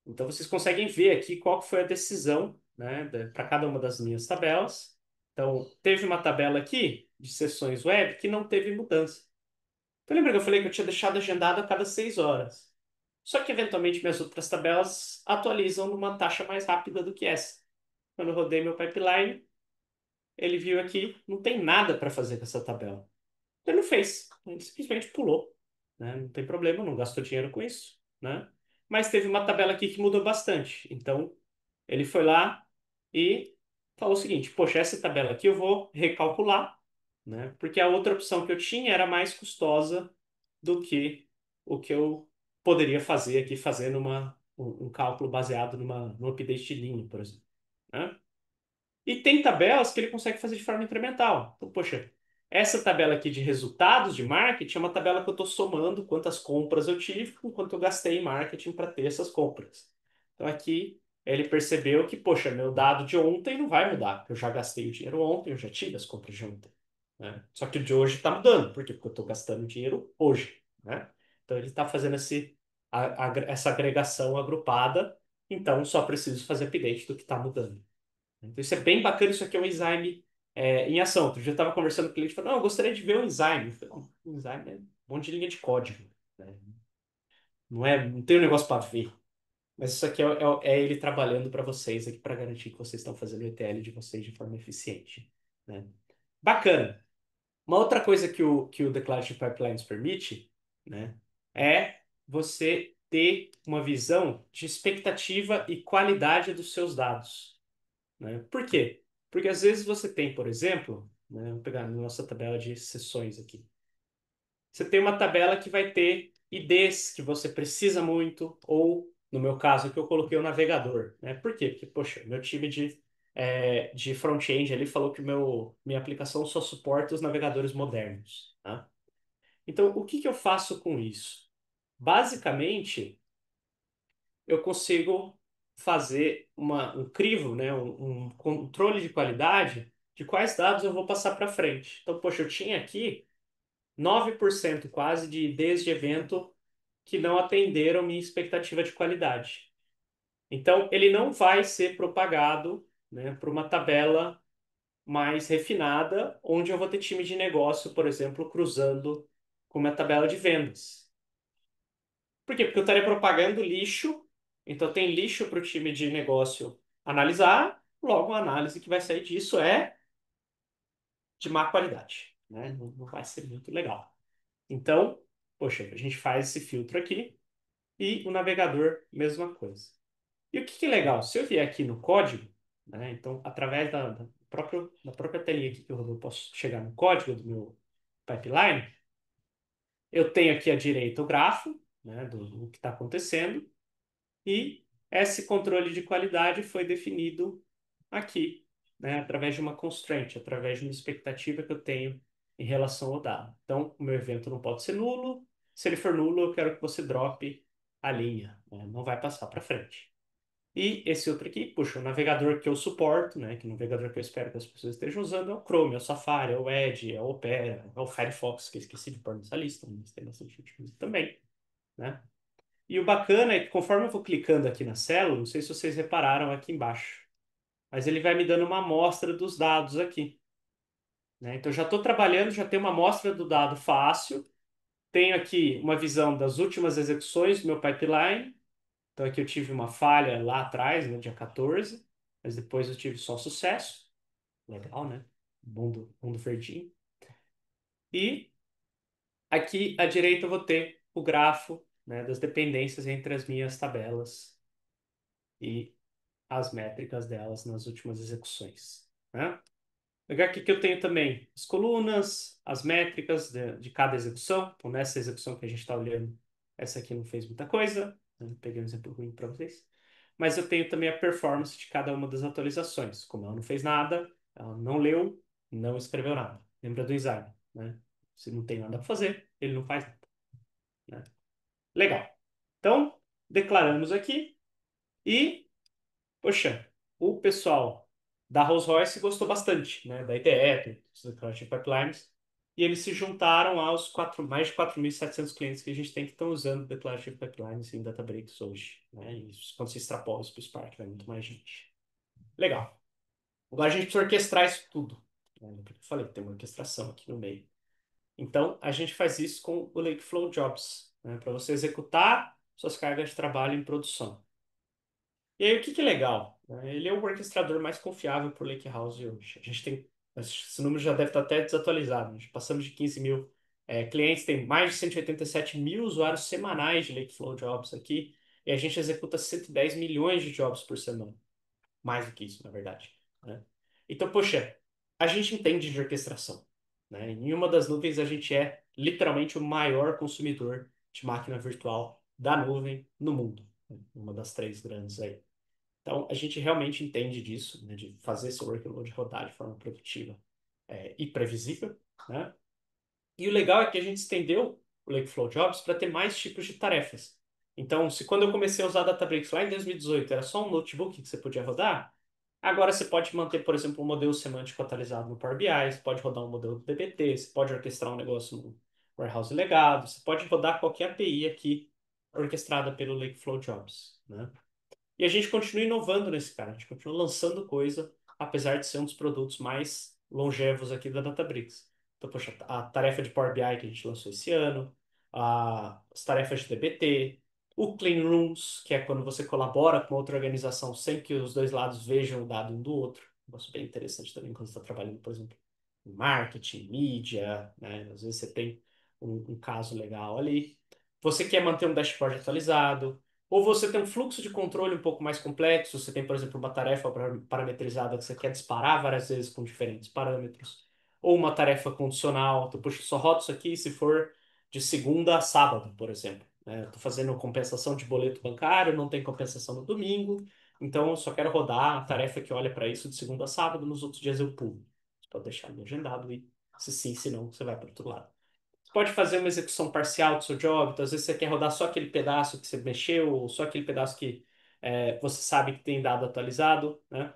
Então vocês conseguem ver aqui qual que foi a decisão, né, para cada uma das minhas tabelas. Então, teve uma tabela aqui de sessões web que não teve mudança. Então, lembra que eu falei que eu tinha deixado agendado a cada 6 horas? Só que, eventualmente, minhas outras tabelas atualizam numa taxa mais rápida do que essa. Quando eu rodei meu pipeline, ele viu aqui, não tem nada para fazer com essa tabela. Ele não fez, ele simplesmente pulou, né? Não tem problema, não gastou dinheiro com isso, né? Mas teve uma tabela aqui que mudou bastante. Então, ele foi lá e falou o seguinte: poxa, essa tabela aqui eu vou recalcular, né? Porque a outra opção que eu tinha era mais custosa do que o que eu poderia fazer aqui, fazendo um cálculo baseado num update de linha, por exemplo, né? E tem tabelas que ele consegue fazer de forma incremental. Então, poxa, essa tabela aqui de resultados de marketing é uma tabela que eu estou somando quantas compras eu tive com quanto eu gastei em marketing para ter essas compras. Então, aqui ele percebeu que, poxa, meu dado de ontem não vai mudar, porque eu já gastei o dinheiro ontem, eu já tive as compras de ontem, né? Só que o de hoje está mudando. Por quê? Porque eu estou gastando dinheiro hoje, né? Então, ele está fazendo essa agregação agrupada. Então, só preciso fazer update do que está mudando. Então, isso é bem bacana. Isso aqui é um enzyme em ação. Outro dia eu estava conversando com o cliente e falou: não, eu gostaria de ver um enzyme. Eu falei: não, um enzyme é um monte de linha de código, né? Não tem um negócio para ver. Mas isso aqui é ele trabalhando para vocês aqui para garantir que vocês estão fazendo o ETL de vocês de forma eficiente, né? Bacana. Uma outra coisa que o Declarative Pipelines permite, né, é você ter uma visão de expectativa e qualidade dos seus dados, né? Por quê? Porque às vezes você tem, por exemplo, né, vou pegar a nossa tabela de sessões aqui. Você tem uma tabela que vai ter IDs que você precisa muito, ou, no meu caso aqui, eu coloquei o navegador, né? Por quê? Porque, poxa, meu time de front-end ali falou que minha aplicação só suporta os navegadores modernos, tá? Então, o que que eu faço com isso? Basicamente, eu consigo fazer um crivo, né, um controle de qualidade de quais dados eu vou passar para frente. Então, poxa, eu tinha aqui 9% quase de IDs de evento que não atenderam minha expectativa de qualidade. Então, ele não vai ser propagado, né, para uma tabela mais refinada, onde eu vou ter time de negócio, por exemplo, cruzando com uma tabela de vendas. Por quê? Porque eu estaria propagando lixo, então tem lixo para o time de negócio analisar, logo a análise que vai sair disso é de má qualidade, né? Não vai ser muito legal. Então, poxa, a gente faz esse filtro aqui e o navegador, mesma coisa. E o que que é legal? Se eu vier aqui no código, né? Então, através da própria telinha aqui que eu posso chegar no código do meu pipeline, eu tenho aqui à direita o grafo, né, do que está acontecendo. E esse controle de qualidade foi definido aqui, né, através de uma constraint, através de uma expectativa que eu tenho em relação ao dado. Então, o meu evento não pode ser nulo. Se ele for nulo, eu quero que você drope a linha, né? Não vai passar para frente. E esse outro aqui, puxa, o navegador que eu suporto, né, que o navegador que eu espero que as pessoas estejam usando é o Chrome, é o Safari, é o Edge, é o Opera, é o Firefox, que eu esqueci de pôr nessa lista, mas tem bastante gente que usa também, né? E o bacana é que conforme eu vou clicando aqui na célula, não sei se vocês repararam aqui embaixo, mas ele vai me dando uma amostra dos dados aqui, né? Então já estou trabalhando, já tenho uma amostra do dado fácil, tenho aqui uma visão das últimas execuções do meu pipeline. Então aqui eu tive uma falha lá atrás, no dia 14, mas depois eu tive só sucesso. Legal, né? Mundo verdinho. E aqui à direita eu vou ter o grafo, né, das dependências entre as minhas tabelas e as métricas delas nas últimas execuções, né? Pegar aqui que eu tenho também as colunas, as métricas de cada execução. Então, nessa execução que a gente está olhando, essa aqui não fez muita coisa. Eu peguei um exemplo ruim para vocês. Mas eu tenho também a performance de cada uma das atualizações. Como ela não fez nada, ela não leu, não escreveu nada. Lembra do Isaac, né? Se não tem nada para fazer, ele não faz nada, né? Legal. Então, declaramos aqui e poxa, o pessoal da Rolls-Royce gostou bastante, né, da IDE, dos Declarative Pipelines, e eles se juntaram aos mais de 4.700 clientes que a gente tem que estão usando Declarative Pipelines em Databricks hoje, né, e quando se extrapola isso para o Spark, vai muito mais gente. Legal. Agora a gente precisa orquestrar isso tudo, né, lembra que eu falei, tem uma orquestração aqui no meio. Então, a gente faz isso com o Lakeflow Jobs, né, para você executar suas cargas de trabalho em produção. E aí, o que que é legal? Né? Ele é o orquestrador mais confiável para o Lakehouse hoje. A gente tem, esse número já deve estar até desatualizado. Passamos de 15 mil clientes, tem mais de 187 mil usuários semanais de Lakeflow Jobs aqui, e a gente executa 110 milhões de jobs por semana. Mais do que isso, na verdade, né? Então, poxa, a gente entende de orquestração, né? Em uma das nuvens, a gente é literalmente o maior consumidor de máquina virtual da nuvem no mundo, né? Uma das três grandes aí. Então, a gente realmente entende disso, né, de fazer esse workload rodar de forma produtiva e previsível, né? E o legal é que a gente estendeu o Lakeflow Jobs para ter mais tipos de tarefas. Então, se quando eu comecei a usar Databricks lá em 2018 era só um notebook que você podia rodar, agora você pode manter, por exemplo, um modelo semântico atualizado no Power BI, você pode rodar um modelo do dbt, você pode orquestrar um negócio no Warehouse legado, você pode rodar qualquer API aqui orquestrada pelo Lakeflow Jobs, né? E a gente continua inovando nesse cara, a gente continua lançando coisa, apesar de ser um dos produtos mais longevos aqui da Databricks. Então, poxa, a tarefa de Power BI que a gente lançou esse ano, as tarefas de dbt, o Clean Rooms, que é quando você colabora com outra organização sem que os dois lados vejam o dado um do outro. Um negócio bem interessante também quando você está trabalhando, por exemplo, em marketing, mídia, né? Às vezes você tem um caso legal ali. Você quer manter um dashboard atualizado, ou você tem um fluxo de controle um pouco mais complexo, você tem, por exemplo, uma tarefa parametrizada que você quer disparar várias vezes com diferentes parâmetros, ou uma tarefa condicional, tu puxa, só roda isso aqui se for de segunda a sábado, por exemplo. Né? Estou fazendo compensação de boleto bancário, não tem compensação no domingo, então eu só quero rodar a tarefa que olha para isso de segunda a sábado, nos outros dias eu pulo. Você pode deixar ali agendado e se sim, se não, você vai para outro lado pode fazer uma execução parcial do seu job, então às vezes você quer rodar só aquele pedaço que você mexeu, ou só aquele pedaço que você sabe que tem dado atualizado, né?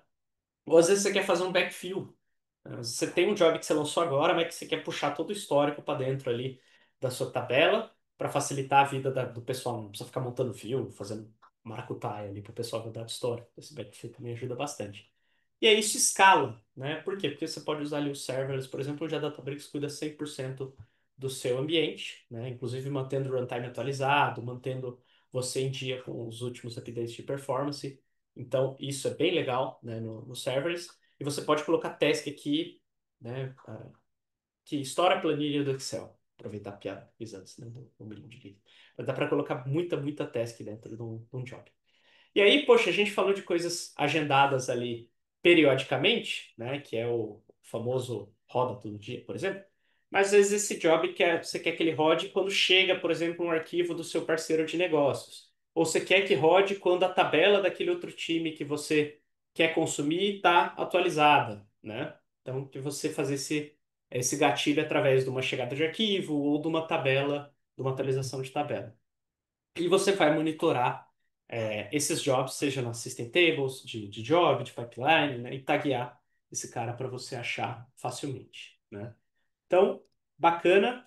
Ou às vezes você quer fazer um backfill. Né? Você tem um job que você lançou agora, mas que você quer puxar todo o histórico para dentro ali da sua tabela para facilitar a vida do pessoal. Não precisa ficar montando fio, fazendo maracutaia ali para o pessoal ver o dado histórico. Esse backfill também ajuda bastante. E aí isso escala, né? Por quê? Porque você pode usar ali os servers, por exemplo, onde a Databricks cuida 100% do seu ambiente, né? Inclusive mantendo o runtime atualizado, mantendo você em dia com os últimos updates de performance. Então, isso é bem legal, né, nos servers. E você pode colocar task aqui, né, que estoura a planilha do Excel. Aproveitar a piada que fiz antes, né, do milhão de livros. Mas dá para colocar muita task dentro de um job. E aí, poxa, a gente falou de coisas agendadas ali periodicamente, né? Que é o famoso roda todo dia, por exemplo. Mas às vezes esse job você quer que ele rode quando chega, por exemplo, um arquivo do seu parceiro de negócios. Ou você quer que rode quando a tabela daquele outro time que você quer consumir está atualizada, né? Então, que você fazer esse gatilho através de uma chegada de arquivo ou de uma tabela, de uma atualização de tabela. E você vai monitorar esses jobs, seja no System Tables, de job, de pipeline, né, e taguear esse cara para você achar facilmente, né? Então, bacana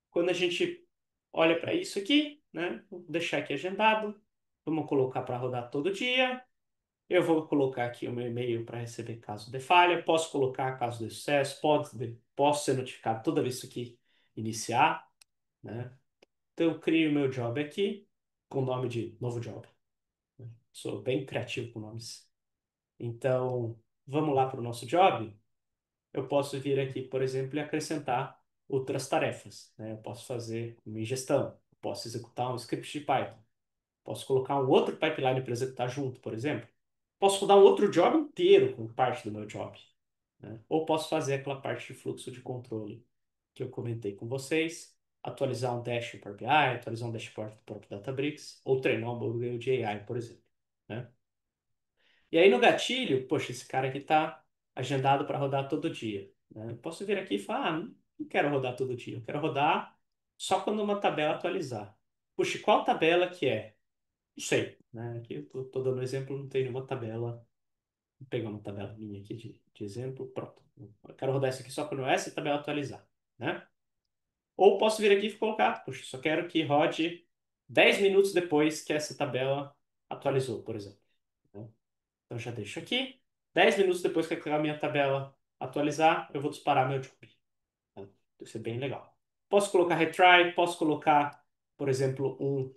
quando a gente olha para isso aqui, né? Vou deixar aqui agendado. Vamos colocar para rodar todo dia. Eu vou colocar aqui o meu e-mail para receber caso de falha. Posso colocar caso de sucesso. Posso ser notificado toda vez que isso aqui iniciar, né? Então, eu crio o meu job aqui com o nome de novo job. Sou bem criativo com nomes. Então, vamos lá para o nosso job. Eu posso vir aqui, por exemplo, e acrescentar outras tarefas, né? Eu posso fazer uma ingestão, eu posso executar um script de Python, Posso colocar um outro pipeline para executar junto, por exemplo. Posso rodar um outro job inteiro como parte do meu job, né? Ou posso fazer aquela parte de fluxo de controle que eu comentei com vocês, atualizar um dash em Power BI, atualizar um dashboard do próprio Databricks, ou treinar um modelo de AI, por exemplo, né? E aí no gatilho, poxa, esse cara aqui tá agendado para rodar todo dia, né? Eu posso vir aqui e falar, não quero rodar todo dia, eu quero rodar só quando uma tabela atualizar. Puxa, qual tabela que é? Não sei, né? Aqui eu tô dando um exemplo, não tem nenhuma tabela. Vou pegar uma tabela minha aqui de exemplo, pronto. Eu quero rodar isso aqui só quando essa tabela atualizar, né? Ou posso vir aqui e colocar, puxa, só quero que rode 10 minutos depois que essa tabela atualizou, por exemplo, né? Então já deixo aqui. 10 minutos depois que a minha tabela atualizar, eu vou disparar meu job, né? Isso é bem legal. Posso colocar retry, posso colocar, por exemplo, um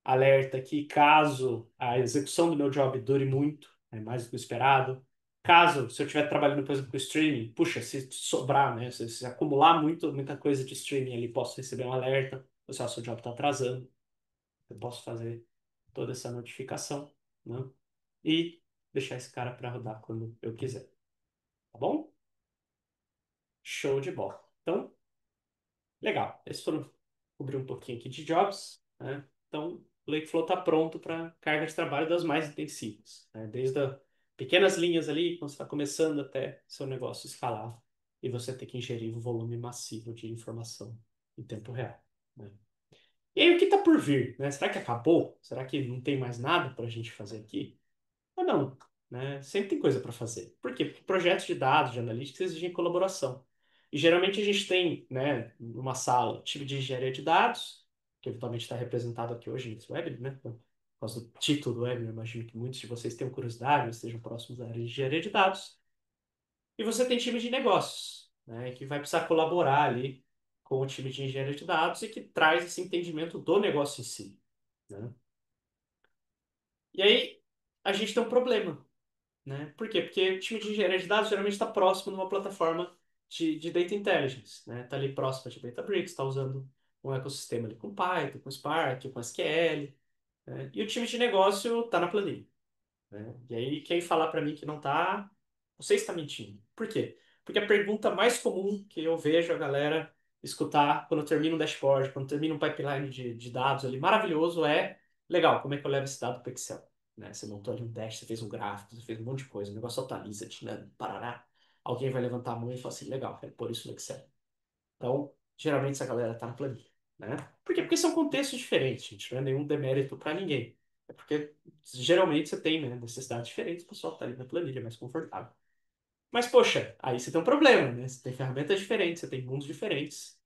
alerta aqui caso a execução do meu job dure muito, é mais do que o esperado. Caso, se eu estiver trabalhando, por exemplo, com streaming, puxa, se sobrar, né? Se acumular muita coisa de streaming ali, posso receber um alerta. Ou se o seu job está atrasando, eu posso fazer toda essa notificação, né? E deixar esse cara para rodar quando eu quiser, tá bom? Show de bola. Então, legal. Esses foram cobrir um pouquinho aqui de jobs, né? Então, o Lakeflow está pronto para carga de trabalho das mais intensivas, né? Desde as pequenas linhas ali, quando você está começando, até seu negócio escalar e você ter que ingerir um volume massivo de informação em tempo real, né? E aí, o que está por vir, né? Será que acabou? Será que não tem mais nada para a gente fazer aqui? Ou não, né? Sempre tem coisa para fazer. Por quê? Porque projetos de dados, de analytics, exigem colaboração. E geralmente a gente tem, né, numa sala, time de engenharia de dados, que eventualmente está representado aqui hoje nesse webinar, né? Por causa do título do webinar, eu imagino que muitos de vocês tenham curiosidade, ou estejam próximos da área de engenharia de dados. E você tem time de negócios, né, que vai precisar colaborar ali com o time de engenharia de dados e que traz esse entendimento do negócio em si, né? E aí a gente tem um problema, né? Por quê? Porque o time de engenharia de dados geralmente está próximo de uma plataforma de data intelligence, né? Está ali próximo de Databricks, está usando um ecossistema ali com Python, com Spark, com SQL, né? E o time de negócio está na planilha, né? E aí quem falar para mim que não está, você está mentindo. Por quê? Porque a pergunta mais comum que eu vejo a galera escutar quando termina um dashboard, quando termina um pipeline de dados ali maravilhoso é, legal, como é que eu levo esse dado para o Excel? Né? Você montou ali um dash, você fez um gráfico, você fez um monte de coisa, o negócio atualiza, né? Parará. Alguém vai levantar a mão e falar assim, legal, quero pôr isso no Excel. Então, geralmente essa galera está na planilha, né? Por quê? Porque são contextos diferentes, gente. Não é nenhum demérito para ninguém. É porque geralmente você tem, né, necessidades diferentes, o pessoal está ali na planilha, é mais confortável. Mas, poxa, aí você tem um problema, né? Você tem ferramentas diferentes, você tem mundos diferentes.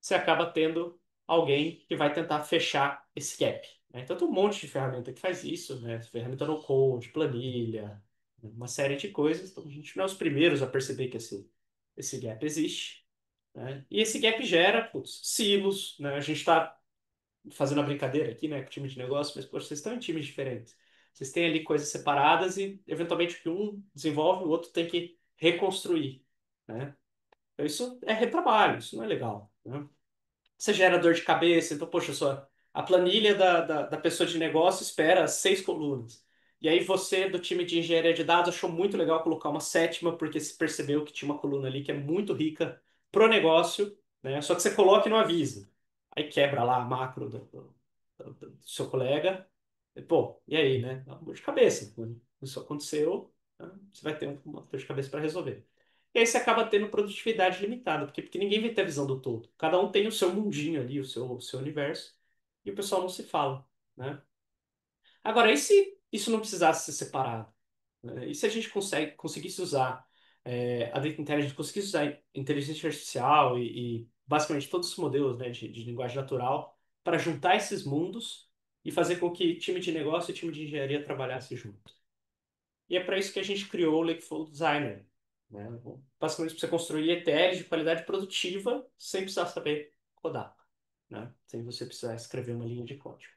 Você acaba tendo alguém que vai tentar fechar esse gap, né? Então tem um monte de ferramenta que faz isso, né? Ferramenta no code, planilha, uma série de coisas. Então a gente não é os primeiros a perceber que esse gap existe, né? E esse gap gera, putz, silos, né? A gente está fazendo a brincadeira aqui, né, com o time de negócio, mas, poxa, vocês estão em times diferentes. Vocês têm ali coisas separadas e, eventualmente, o que um desenvolve, o outro tem que reconstruir, né? Então, isso é retrabalho, isso não é legal, né? Você gera dor de cabeça, então, poxa, a planilha da pessoa de negócio espera 6 colunas. E aí você, do time de engenharia de dados, achou muito legal colocar uma sétima, porque se percebeu que tinha uma coluna ali que é muito rica pro negócio, né? Só que você coloca e não avisa. Aí quebra lá a macro do seu colega. E, pô, e aí, né? Dá uma dor de cabeça. Quando isso aconteceu, né? Você vai ter uma dor de cabeça para resolver. E aí você acaba tendo produtividade limitada, porque ninguém vai ter a visão do todo. Cada um tem o seu mundinho ali, o seu universo, e o pessoal não se fala, né? Agora, e se isso não precisasse ser separado, né? E se a gente conseguisse usar a Data Intelligence, conseguisse usar inteligência artificial e basicamente todos os modelos, né, de linguagem natural para juntar esses mundos e fazer com que time de negócio e time de engenharia trabalhassem junto? E é para isso que a gente criou o Lakeflow Designer, né? Basicamente para você construir ETLs de qualidade produtiva sem precisar saber codar, né? Sem você precisar escrever uma linha de código.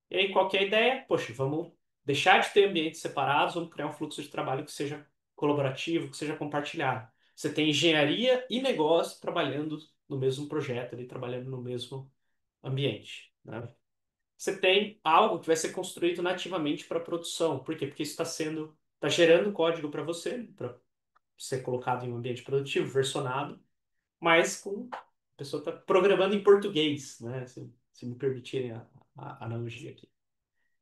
E aí, qual que é a ideia? Poxa, vamos deixar de ter ambientes separados, vamos criar um fluxo de trabalho que seja colaborativo, que seja compartilhado. Você tem engenharia e negócio trabalhando no mesmo projeto, ali, trabalhando no mesmo ambiente, né? você tem algo que vai ser construído nativamente para produção. Por quê? Porque isso está gerando código para você, para ser colocado em um ambiente produtivo, versionado, mas a pessoa está programando em português, né? Se me permitirem a analogia aqui.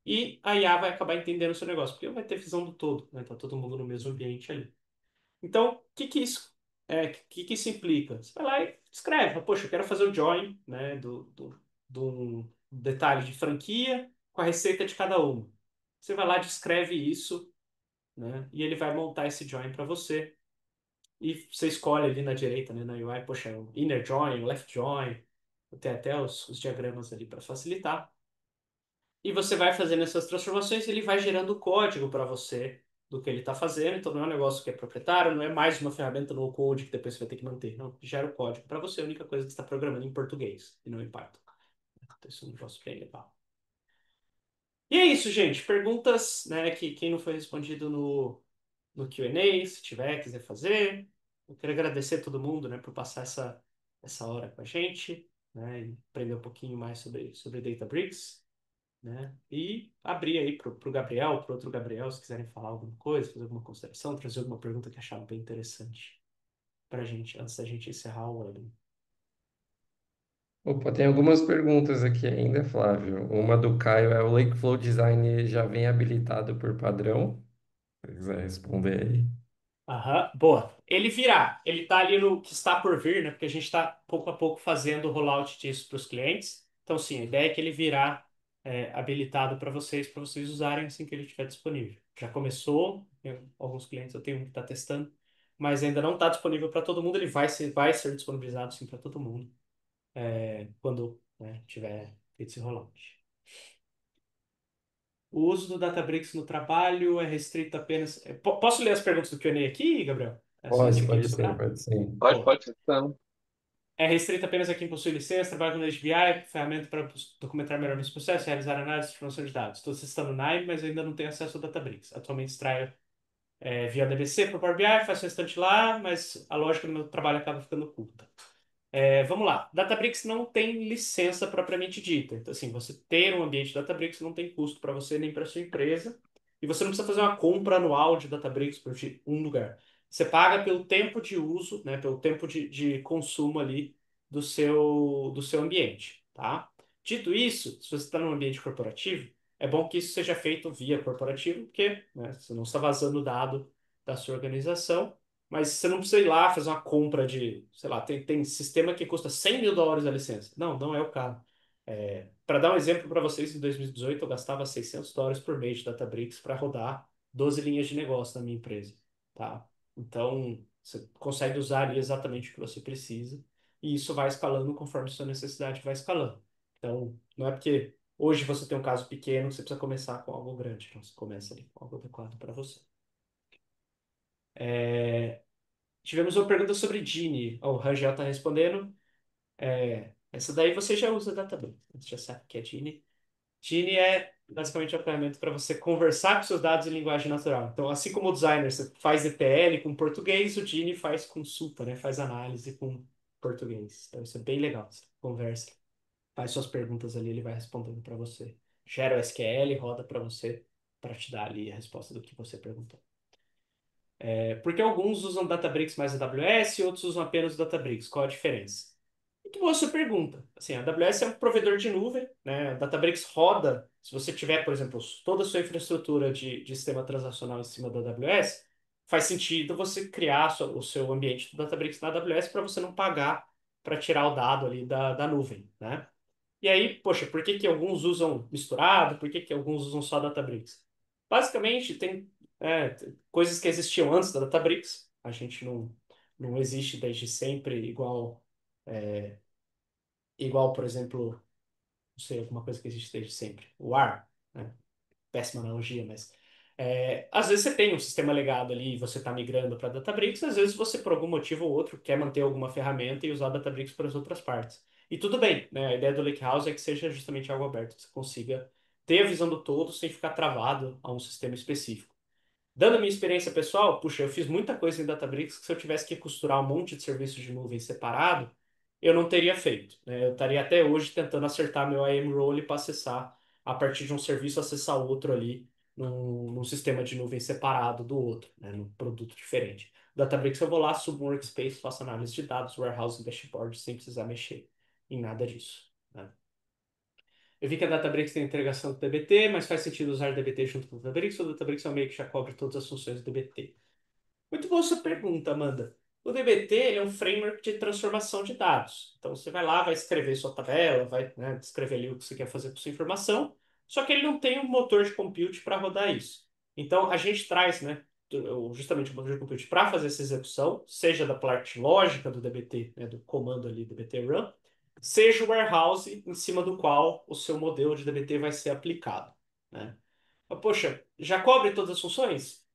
E a IA vai acabar entendendo o seu negócio, porque vai ter visão do todo, né? Tá todo mundo no mesmo ambiente ali. Então, que isso implica? Você vai lá e escreve, fala, poxa, eu quero fazer o join, né, do um detalhe de franquia com a receita de cada uma. Você vai lá, descreve isso, né, e ele vai montar esse join para você. E você escolhe ali na direita, né, na UI, poxa, o inner join, o left join, tem até os diagramas ali para facilitar. E você vai fazendo essas transformações, ele vai gerando código para você do que ele está fazendo. Então não é um negócio que é proprietário, não é mais uma ferramenta no code que depois você vai ter que manter. Não, gera o código para você, a única coisa que você está programando em português e não em Python. Então isso é um negócio bem legal. E é isso, gente. Perguntas, né, que quem não foi respondido no Q&A, se tiver, quiser fazer. Eu quero agradecer a todo mundo, né, por passar essa hora com a gente, né, e aprender um pouquinho mais sobre Databricks, né? E abrir aí pro Gabriel, pro outro Gabriel, se quiserem falar alguma coisa, fazer alguma consideração, trazer alguma pergunta que acharam bem interessante pra gente, antes da gente encerrar o webinar. Opa, tem algumas perguntas aqui ainda, Flávio. Uma do Caio é: o Lakeflow Design já vem habilitado por padrão? Se quiser responder aí. Aham, boa. Ele virá. Ele está ali no que está por vir, né? Porque a gente está pouco a pouco fazendo o rollout disso para os clientes. Então, sim, a ideia é que ele virá habilitado para vocês usarem assim que ele estiver disponível. Já começou, tem alguns clientes eu tenho um que está testando, mas ainda não está disponível para todo mundo. Ele vai ser disponibilizado sim para todo mundo quando né, tiver feito esse rollout. O uso do Databricks no trabalho é restrito apenas. Posso ler as perguntas do Q&A aqui, Gabriel? Antes que ele Pode sim, sobrar? pode sim. Boa. Pode, então. É restrito apenas a quem possui licença, trabalha com HBI, ferramenta para documentar melhor esse processo, realizar análise de informação de dados. Estou testando o Nine, mas ainda não tenho acesso ao Databricks. Atualmente extraio via DBC para o Power BI, faço o restante lá, mas a lógica do meu trabalho acaba ficando oculta. Vamos lá. Databricks não tem licença propriamente dita. Então, assim, você ter um ambiente Databricks não tem custo para você nem para sua empresa. E você não precisa fazer uma compra anual de Databricks por um lugar. Você paga pelo tempo de uso, né, pelo tempo de consumo ali do seu ambiente, tá? Dito isso, se você está num ambiente corporativo, é bom que isso seja feito via corporativo, porque né, você não está vazando dado da sua organização. Mas você não precisa ir lá fazer uma compra de, sei lá, tem sistema que custa US$ 100.000 a licença. Não, não é o caso. Para dar um exemplo para vocês, em 2018 eu gastava US$ 600 por mês de Databricks para rodar 12 linhas de negócio na minha empresa, tá? Então, você consegue usar ali exatamente o que você precisa e isso vai escalando conforme sua necessidade vai escalando. Então, não é porque hoje você tem um caso pequeno que você precisa começar com algo grande. Então, você começa ali com algo adequado para você. Tivemos uma pergunta sobre Gini. O Rangel está respondendo. Essa daí você já usa Databricks. Você já sabe que é Gini. Gini é basicamente uma ferramenta para você conversar com seus dados em linguagem natural. Então, assim como o designer você faz ETL com português, o Gini faz consulta, né? Faz análise com português. Então, isso é bem legal. Você conversa, faz suas perguntas ali, ele vai respondendo para você. Gera o SQL, roda para você, para te dar ali a resposta do que você perguntou. Porque alguns usam Databricks mais AWS e outros usam apenas o Databricks. Qual a diferença? Muito boa sua pergunta. Assim, a AWS é um provedor de nuvem, né? A Databricks roda, se você tiver, por exemplo, toda a sua infraestrutura de sistema transacional em cima da AWS, faz sentido você criar o seu ambiente do Databricks na AWS para você não pagar para tirar o dado ali da nuvem, né? E aí, poxa, por que que alguns usam misturado? Por que que alguns usam só Databricks? Basicamente, tem coisas que existiam antes da Databricks. A gente não existe desde sempre igual, por exemplo, não sei, alguma coisa que existe desde sempre. O ar, né? Péssima analogia, mas às vezes você tem um sistema legado ali e você está migrando para Databricks, às vezes você, por algum motivo ou outro, quer manter alguma ferramenta e usar Databricks para as outras partes. E tudo bem, né? A ideia do Lakehouse é que seja justamente algo aberto, que você consiga ter a visão do todo sem ficar travado a um sistema específico. Dando a minha experiência pessoal, puxa, eu fiz muita coisa em Databricks que se eu tivesse que costurar um monte de serviços de nuvem separado, eu não teria feito, né? Eu estaria até hoje tentando acertar meu IAM role para acessar a partir de um serviço, acessar outro ali num sistema de nuvem separado do outro, né, num produto diferente. Databricks eu vou lá, subo um workspace, faço análise de dados, warehouse e dashboard sem precisar mexer em nada disso, né? Eu vi que a Databricks tem integração com o DBT, mas faz sentido usar DBT junto com o Databricks, ou o Databricks é um meio que já cobre todas as funções do DBT? Muito boa sua pergunta, Amanda. O DBT ele é um framework de transformação de dados. Então você vai lá, vai escrever sua tabela, vai, né, descrever ali o que você quer fazer com sua informação, só que ele não tem um motor de compute para rodar isso. Então a gente traz, né, justamente o motor de compute para fazer essa execução, seja da parte lógica do DBT, né, do comando ali DBT run, seja o warehouse em cima do qual o seu modelo de DBT vai ser aplicado, né? Mas, poxa, já cobre todas as funções?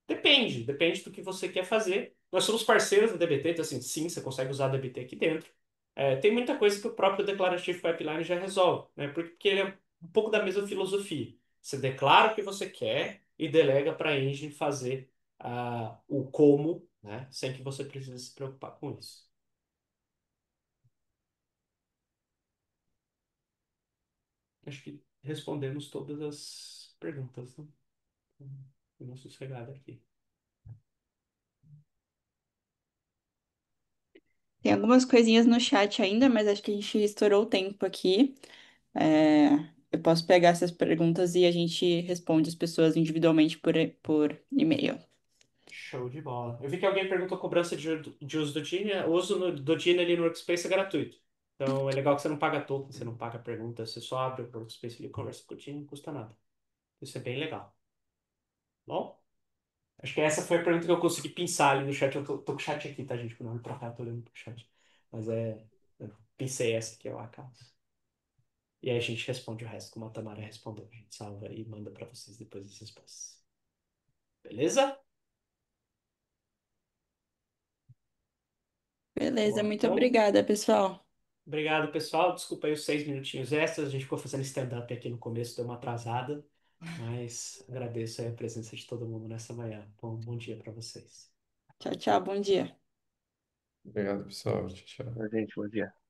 Depende do que você quer fazer. Nós somos parceiros do DBT, então assim, sim, você consegue usar o DBT aqui dentro. Tem muita coisa que o próprio Declarative Pipeline já resolve, né? Porque ele é um pouco da mesma filosofia. Você declara o que você quer e delega para a engine fazer o como, né? Sem que você precise se preocupar com isso. Acho que respondemos todas as perguntas, né? Vamos sossegar aqui. Tem algumas coisinhas no chat ainda, mas acho que a gente estourou o tempo aqui. É, eu posso pegar essas perguntas e a gente responde as pessoas individualmente por e-mail. Show de bola. Eu vi que alguém perguntou cobrança de uso do Genie. O uso do Genie ali no Workspace é gratuito. Então é legal que você não paga token, você não paga pergunta, você só abre o Workspace e conversa com o Genie, não custa nada. Isso é bem legal. Bom, acho que essa foi a pergunta que eu consegui pensar ali no chat. Eu tô com o chat aqui, tá, gente? Por não me trocar, eu tô olhando pro chat. Mas eu pensei essa aqui, é o acaso. E aí a gente responde o resto, como a Tamara respondeu. A gente salva e manda pra vocês depois as respostas. Beleza? Beleza, Bom, muito então. obrigada, pessoal. Obrigado, pessoal. Desculpa aí os 6 minutinhos extras. A gente ficou fazendo stand-up aqui no começo, deu uma atrasada. Mas agradeço aí a presença de todo mundo nessa manhã. Bom dia para vocês. Tchau, tchau, bom dia. Obrigado, pessoal. Tchau, tchau. Gente, bom dia.